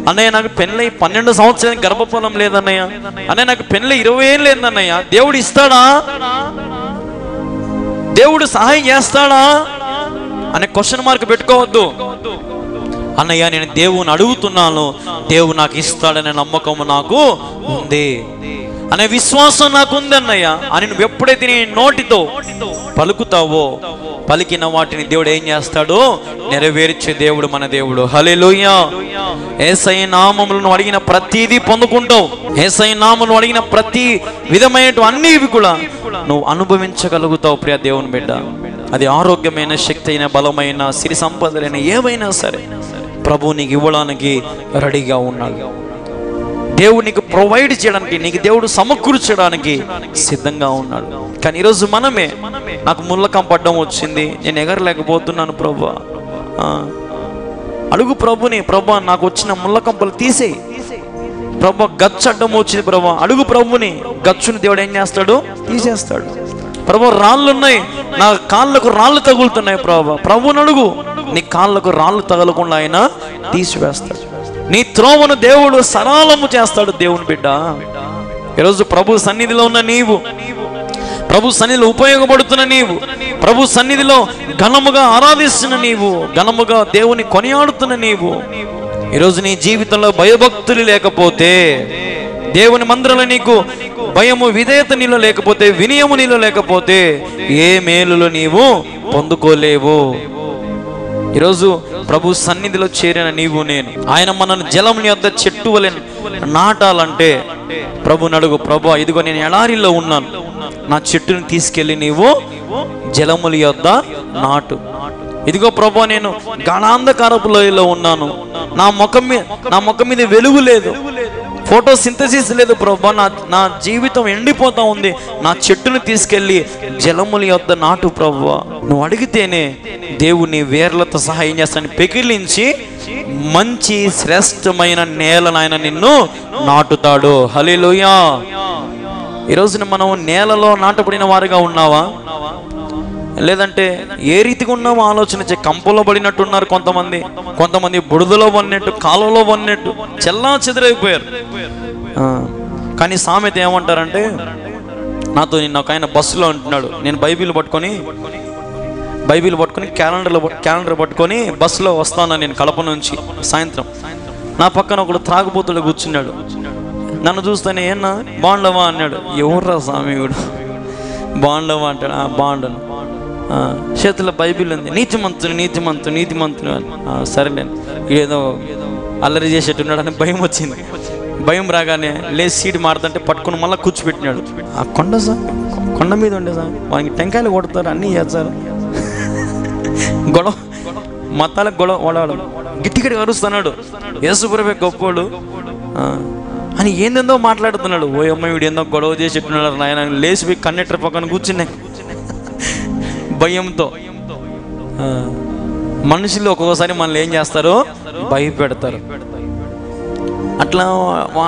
అన్నయ్య నాకు పెళ్ళై 12 సంవత్సరానికి గర్భఫలం లేదన్నయ్య, అన్నయ్య నాకు పెళ్ళై 20 ఏళ్ళు లేదన్నయ్య, దేవుడు ఇస్తాడా? దేవుడు సహాయం చేస్తాడా అనే క్వశ్చన్ మార్క్ పెట్టుకోవద్దు. అన్నయ్య నేను దేవుని అడుగుతున్నాను, దేవుడు నాకు ఇస్తాడనే నమ్మకం నాకు ఉంది, అనే విశ్వాసం నాకు ఉంది అన్నయ్య అని నువ్వు ఎప్పుడైతే నీ నోటితో పలుకుతావో, పలికిన వాటిని దేవుడు ఏం చేస్తాడో నెరవేర్చే దేవుడు మన దేవుడు. హల్లెలూయా. యేసయ్య నామములను అడిగిన ప్రతిదీ పొందుకుంటావు. యేసయ్య నామములను అడిగిన ప్రతి విధమైన అన్నివి కూడా నువ్వు అనుభవించగలుగుతావు ప్రియ దేవుని బిడ్డ. అది ఆరోగ్యమైన, శక్తి అయిన, బలమైన, సిరి సంపదలైన ఏవైనా సరే ప్రభు నీకు ఇవ్వడానికి రెడీగా ఉన్నాడు. దేవుడు నీకు ప్రొవైడ్ చేయడానికి, నీకు దేవుడు సమకూర్చడానికి సిద్ధంగా ఉన్నాడు. కానీ ఈరోజు మనమే, నాకు ముళ్ళకం పడ్డం వచ్చింది, నేను ఎగరలేకపోతున్నాను ప్రభు, అడుగు ప్రభుని, ప్రభు నాకు వచ్చిన ముళ్ళకంపలు తీసేయి, ప్రభు గచ్చు అడ్డం వచ్చింది ప్రభు, అడుగు ప్రభుని. గచ్చుని దేవుడు ఏం చేస్తాడు? తీసేస్తాడు. ప్రభు రాళ్ళు ఉన్నాయి, నా కాళ్ళకు రాళ్ళు తగులుతున్నాయి ప్రభు, ప్రభుని అడుగు, నీ కాళ్ళకు రాళ్ళు తగలకుండా ఆయన తీసివేస్తాడు. నీ త్రోవను దేవుడు సరళము చేస్తాడు. దేవుని బిడ్డ, ఈరోజు ప్రభు సన్నిధిలో ఉన్న నీవు, ప్రభు సన్నిధిలో ఉపయోగపడుతున్న నీవు, ప్రభు సన్నిధిలో ఘనముగా ఆరాధిస్తున్న నీవు, ఘనముగా దేవుని కొనియాడుతున్న నీవు, ఈరోజు నీ జీవితంలో భయభక్తులు లేకపోతే, దేవుని మందిరంలో నీకు భయము, విధేయత నీలో లేకపోతే, వినయము నీలో లేకపోతే ఏ మేలులో నీవు పొందుకోలేవు. ఈరోజు ప్రభు సన్నిధిలో చేరిన నీవు నేను, ఆయన మనను జలముని వద్ద చెట్టు వలె నాటాలంటే ప్రభు నడుగు, ప్రభు ఇదిగో నేను ఎడారిలో ఉన్నాను, నా చెట్టుని తీసుకెళ్ళి నీవు జలముల యొద్ద నాటు. ఇదిగో ప్రభు నేను గాఢాంధకారపు లోయలో ఉన్నాను, నా ముఖం మీద వెలుగు లేదు, ఫోటో సింథసిస్ లేదు ప్రభు, నా జీవితం ఎండిపోతా ఉంది, నా చెట్టును తీసుకెళ్ళి జలముల యొద్ద నాటు ప్రభు. నువ్వు అడిగితేనే దేవుని వేర్లతో సహాయం చేస్తాను, పెకిలించి మంచి శ్రేష్టమైన నేలను ఆయన నిన్ను నాటుతాడు. హల్లెలూయా. ఈరోజున మనం నేలలో నాటబడిన వారిగా ఉన్నావా, లేదంటే ఏ రీతిగా ఉన్నామో ఆలోచించే. కంపలో పడినట్టున్నారు కొంతమంది బురదలో పడినట్టు, కాలువలో పడినట్టు చెల్లా చెదిరైపోయారు. కానీ సామెత ఏమంటారంటే, నాతో నిన్న ఒక ఆయన బస్సులో ఉంటున్నాడు, నేను బైబిల్ పట్టుకొని క్యాలెండర్ పట్టుకొని బస్సులో వస్తాను నేను కడప నుంచి సాయంత్రం. నా పక్కన ఒకడు త్రాగుబోతుడు కూర్చున్నాడు, నన్ను చూస్తానే ఏనా బాండవా అన్నాడు. ఎవర్రా స్వామియుడు బాండవా అంటాడు. బాండను, చేతిలో బైబిల్ ఉంది, నీతిమంతుడు. సరేలే, ఏదో అల్లరి చేసేట్టున్నాడు అని భయం వచ్చింది. భయం రాగానే లేచి సీటు మారుతుంటే పట్టుకుని మళ్ళీ కూర్చోబెట్టినాడు. ఆ కొండ మీద ఉండే సార్ వానికి టెంకాయలు కొడతారు, అన్నీ చేస్తారు, గొడవ మతాలకు గొడవ వాడాడు, గిట్టిగడి అరుస్తున్నాడు, యేసుప్రభువే గొప్పోడు అని ఏందేందో మాట్లాడుతున్నాడు. ఓ అమ్మ వీడు ఏందో గొడవ చేసేట్టున్నాడు నాయన. లేచిపోయి కండక్టర్ పక్కన కూర్చున్నాయి భయంతో. మనుషులు ఒక్కొక్కసారి మనల్ని ఏం చేస్తారో భయపెడతారు. అట్లా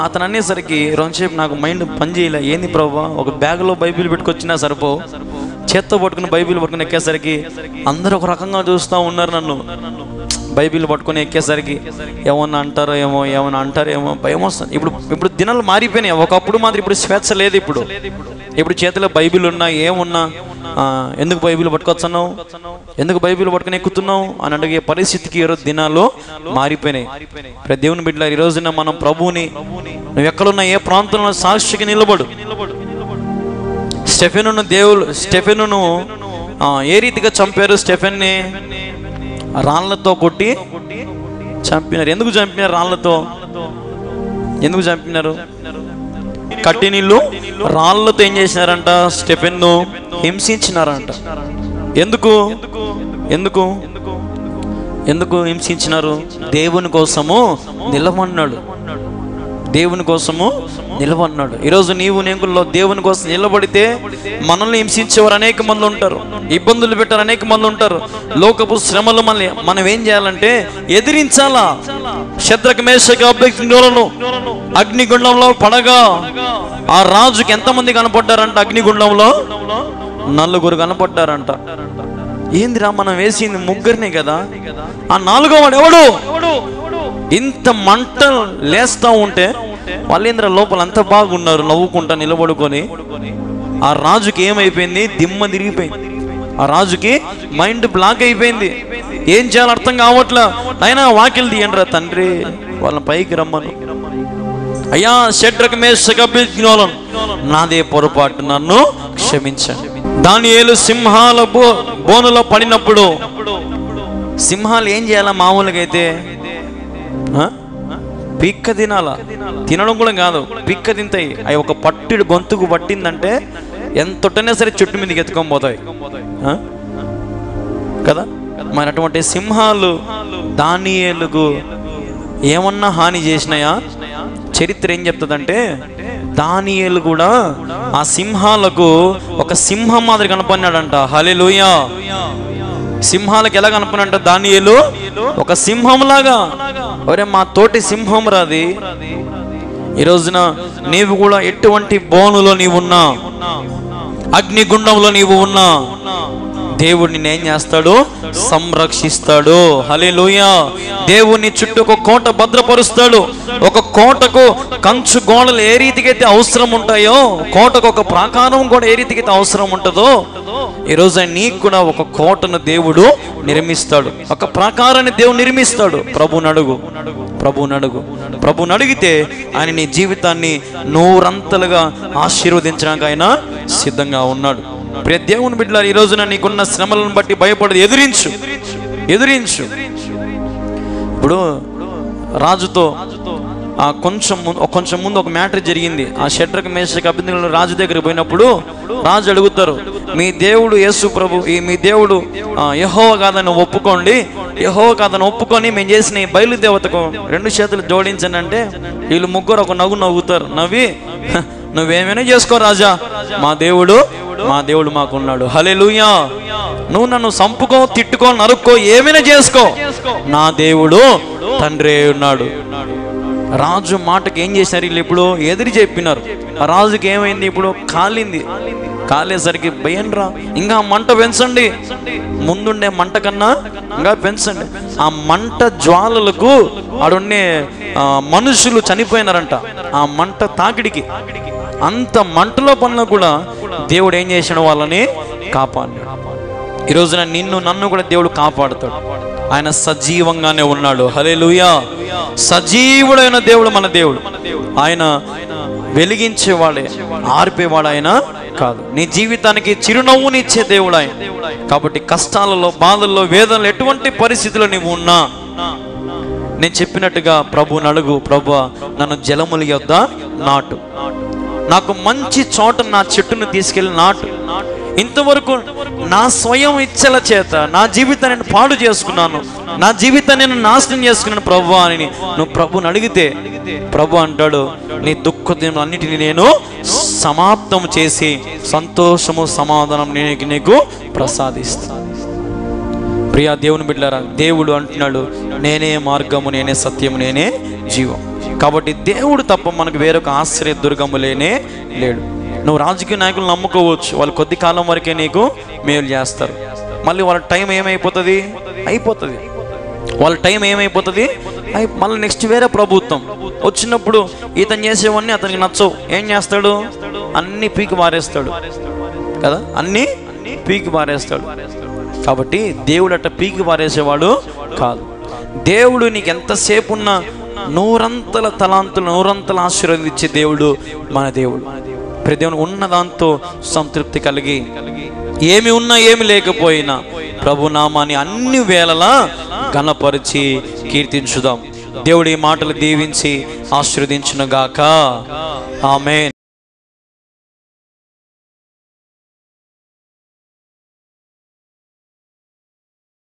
అతను అనేసరికి రెండుసేపు నాకు మైండ్ పని చేయలే. ఏంది ప్రభా, ఒక బ్యాగ్లో బైబిల్ పెట్టుకొచ్చినా సరిపో, చేత్తో పట్టుకుని బైబిల్ పట్టుకుని ఎక్కేసరికి అందరూ ఒక రకంగా చూస్తూ ఉన్నారు నన్ను. బైబిల్ పట్టుకొని ఎక్కేసరికి ఏమన్నా అంటారేమో భయం వస్తుంది. ఇప్పుడు దినాలు మారిపోయినాయి. ఒకప్పుడు మాత్రం ఇప్పుడు స్వేచ్ఛ లేదు. ఇప్పుడు చేతిలో బైబిల్ ఉన్నా ఏమున్నా ఎందుకు బైబిల్ పట్టుకొస్తున్నావు, ఎందుకు బైబిల్ పట్టుకుని ఎక్కుతున్నావు అని అడిగే పరిస్థితికి ఈరోజు దినాలు మారిపోయినాయి. ప్రతి దేవుని బిడ్డలారా, ఈ రోజున మనం ప్రభువుని నువ్వు ఎక్కడున్నా ఏ ప్రాంతంలో సాక్షికి నిలబడు. స్టెఫెనును ఏ రీతిగా చంపారు? స్టెఫెన్ని రాళ్లతో కొట్టి చంపినారు. ఎందుకు చంపినారు? రాళ్లతో ఎందుకు చంపినారు? కట్టి నీళ్ళు రాళ్లతో ఏం చేసినారంట? స్టెఫెన్ను హింసించినారంట. ఎందుకు ఎందుకు ఎందుకు హింసించినారు? దేవుని కోసము నిలబడినాడు. దేవుని కోసము నిలబడినాడు. ఈరోజు నీవు నేను దేవుని కోసం నిలబడితే మనల్ని హింసించేవారు అనేక మంది ఉంటారు, ఇబ్బందులు పెట్టారు అనేక మంది ఉంటారు. లోకపు శ్రమలు మనం ఏం చేయాలంటే ఎదిరించాలా. శద్రక మేషక అబేద్నెగోలను అగ్నిగుండంలో పడగా ఆ రాజుకి ఎంతమంది కనపడ్డారంట? అగ్నిగుండంలో 4 కనపడ్డారంట. ఏందిరా, మనం వేసింది 3 కదా, ఆ 4వ వాడు ఎవడు? ఇంత మంట లేస్తా ఉంటే వాళ్ళేంద్ర లోపల అంత బాగున్నారు, నవ్వుకుంటా నిలబడుకొని. ఆ రాజుకి ఏమైపోయింది? దిమ్మ తిరిగిపోయింది. ఆ రాజుకి మైండ్ బ్లాక్ అయిపోయింది. ఏం చేయాలో అర్థం కావట్లా. అయినా వాకిలు తీయండి రా తండ్రి, వాళ్ళని పైకి రమ్మను. అయ్యా షడ్రక మేషక అబేద్నెగోలను, నాదే పొరపాటు, నన్ను క్షమించండి. దానియేలు సింహాల బోనులో పడినప్పుడు సింహాలు ఏం చేయాలా? మామూలుగా అయితే పిక్క తినాలా, తినడం కూడా కాదు, పిక్క తింటాయి. అవి ఒక పట్టిడు గొంతుకు పట్టిందంటే ఎంతటైనా సరే చెట్టు మీదకి ఎత్తుకొని పోతాయి కదా. మరి అటువంటి సింహాలు దానియేలుకు ఏమన్నా హాని చేసినాయా? చరిత్ర ఏం చెప్తుందంటే దానియేలు కూడా ఆ సింహాలకు ఒక సింహం మాదిరి కనపడినాడంట. హల్లెలూయా. సింహాలకు ఎలా కనపడినంట? దానియేలు ఒక సింహం లాగా. ఒరే, మా తోటి సింహం రాది. ఈ రోజున నీవు కూడా ఎటువంటి బోనులో నీవు ఉన్నా, అగ్నిగుండంలో నీవు ఉన్నా, దేవుడు నిన్ను ఏం చేస్తాడు? సంరక్షిస్తాడు. హల్లెలూయా. దేవుని చుట్టూ ఒక కోట భద్రపరుస్తాడు. ఒక కోటకు కంచు గోడలు ఏ రీతికైతే అవసరం ఉంటాయో, కోటకు ఒక ప్రాకారం కూడా ఏ రీతికైతే అవసరం ఉంటుందో, ఈరోజు నీకు కూడా ఒక కోటను దేవుడు నిర్మిస్తాడు, ఒక ప్రాకారాన్ని దేవుడు నిర్మిస్తాడు. ప్రభువుని అడిగితే ఆయన నీ జీవితాన్ని 100 ఆశీర్వదించడానికి ఆయన సిద్ధంగా ఉన్నాడు. ప్రియ దేవుని బిడ్డలారా, ఈ రోజున నీకున్న శ్రమలను బట్టి భయపడదు, ఎదిరించు. ఇప్పుడు రాజుతో కొంచెం ముందు ఒక మ్యాటర్ జరిగింది. ఆ షడ్రక మేషక అబేద్నెగోలు రాజు దగ్గరికి పోయినప్పుడు రాజు అడుగుతారు, మీ దేవుడు యేసు ప్రభు, మీ దేవుడు యెహోవా కాదని ఒప్పుకోండి. యెహోవా కాదని ఒప్పుకొని మేము చేసిన ఈ బయలుదేవతకు 2 చేతులు జోడించండి అంటే వీళ్ళు 3 ఒక నవ్వుతారు. నవ్వి, నువ్వేమైనా చేసుకో రాజా, మా దేవుడు మాకున్నాడు. హల్లెలూయా. నువ్వు నన్ను సంపుకో, తిట్టుకో, నరుక్కో, ఏమైనా చేసుకో, నా దేవుడు తండ్రి ఉన్నాడు. రాజు మాటకి ఏం చేశారు వీళ్ళు? ఇప్పుడు ఎదురు చెప్పినారు. రాజుకి ఏమైంది? ఇప్పుడు కాలేసరికి భయంరా, ఇంకా మంట పెంచండి, ముందుండే మంట కన్నా ఇంకా పెంచండి. ఆ మంట జ్వాలలకు ఆడుండే మనుషులు చనిపోయినారంట. ఆ మంట తాకిడికి అంత మంటలో పనులు కూడా దేవుడు ఏం చేశాడు? వాళ్ళని కాపాడు. ఈ రోజున నన్ను కూడా దేవుడు కాపాడుతాడు. ఆయన సజీవంగానే ఉన్నాడు. హల్లెలూయా. సజీవుడైన దేవుడు మన దేవుడు. ఆయన వెలిగించేవాడే, ఆర్పేవాడు ఆయన కాదు. నీ జీవితానికి చిరునవ్వునిచ్చే దేవుడు ఆయన. కాబట్టి కష్టాలలో, బాధల్లో, వేదనలో, ఎటువంటి పరిస్థితుల్లో నీవు ఉన్నా నేను చెప్పినట్టుగా ప్రభువుని అడుగు. ప్రభువా, నన్ను జలముల యొద్ద నాటు, నాకు మంచి చోట నా చెట్టును తీసుకెళ్ళి నాటు. ఇంతవరకు నా స్వయం ఇచ్చల చేత నా జీవితాన్ని నేను పాడు చేసుకున్నాను, నా జీవితాన్ని నేను నాశనం చేసుకున్నాను ప్రభువా అని నువ్వు ప్రభువుని అడిగితే ప్రభు అంటాడు, నీ దుఃఖ దినాలన్నిటిని నేను సమాప్తం చేసి సంతోషము, సమాధానం నీకు ప్రసాదిస్తాను. ప్రియా దేవుని బిడ్డలారా, దేవుడు అంటున్నాడు, నేనే మార్గము, నేనే సత్యము, నేనే జీవం. కాబట్టి దేవుడు తప్ప మనకు వేరొక ఆశ్రయ దుర్గము లేడు. నువ్వు రాజకీయ నాయకులు నమ్ముకోవచ్చు, వాళ్ళు కొద్ది కాలం వరకే నీకు మేలు చేస్తారు, మళ్ళీ వాళ్ళ టైం ఏమైపోతుంది? అయిపోతుంది. వాళ్ళ టైం ఏమైపోతుంది, మళ్ళీ నెక్స్ట్ వేరే ప్రభుత్వం వచ్చినప్పుడు ఇతను చేసేవన్నీ అతనికి నచ్చవు. ఏం చేస్తాడు? అన్నీ పీకి పారేస్తాడు కదా, అన్నీ పీకి పారేస్తాడు. కాబట్టి దేవుడు అట్ట పీకి పారేసేవాడు కాదు. దేవుడు నీకు ఎంతసేపు ఉన్న నూరంతల తలాంతులు, నూరంతల ఆశీర్వాదం ఇచ్చే దేవుడు మన దేవుడు. ప్రతి దేవుని ఉన్న దాంతో సంతృప్తి కలిగి, ఏమి ఉన్నా ఏమి లేకపోయినా ప్రభు నామాన్ని అన్ని వేళలా ఘనపరిచి కీర్తించుదాం. దేవుడి మాటలు దీవించి ఆశీర్వదించును గాక. ఆమేన్.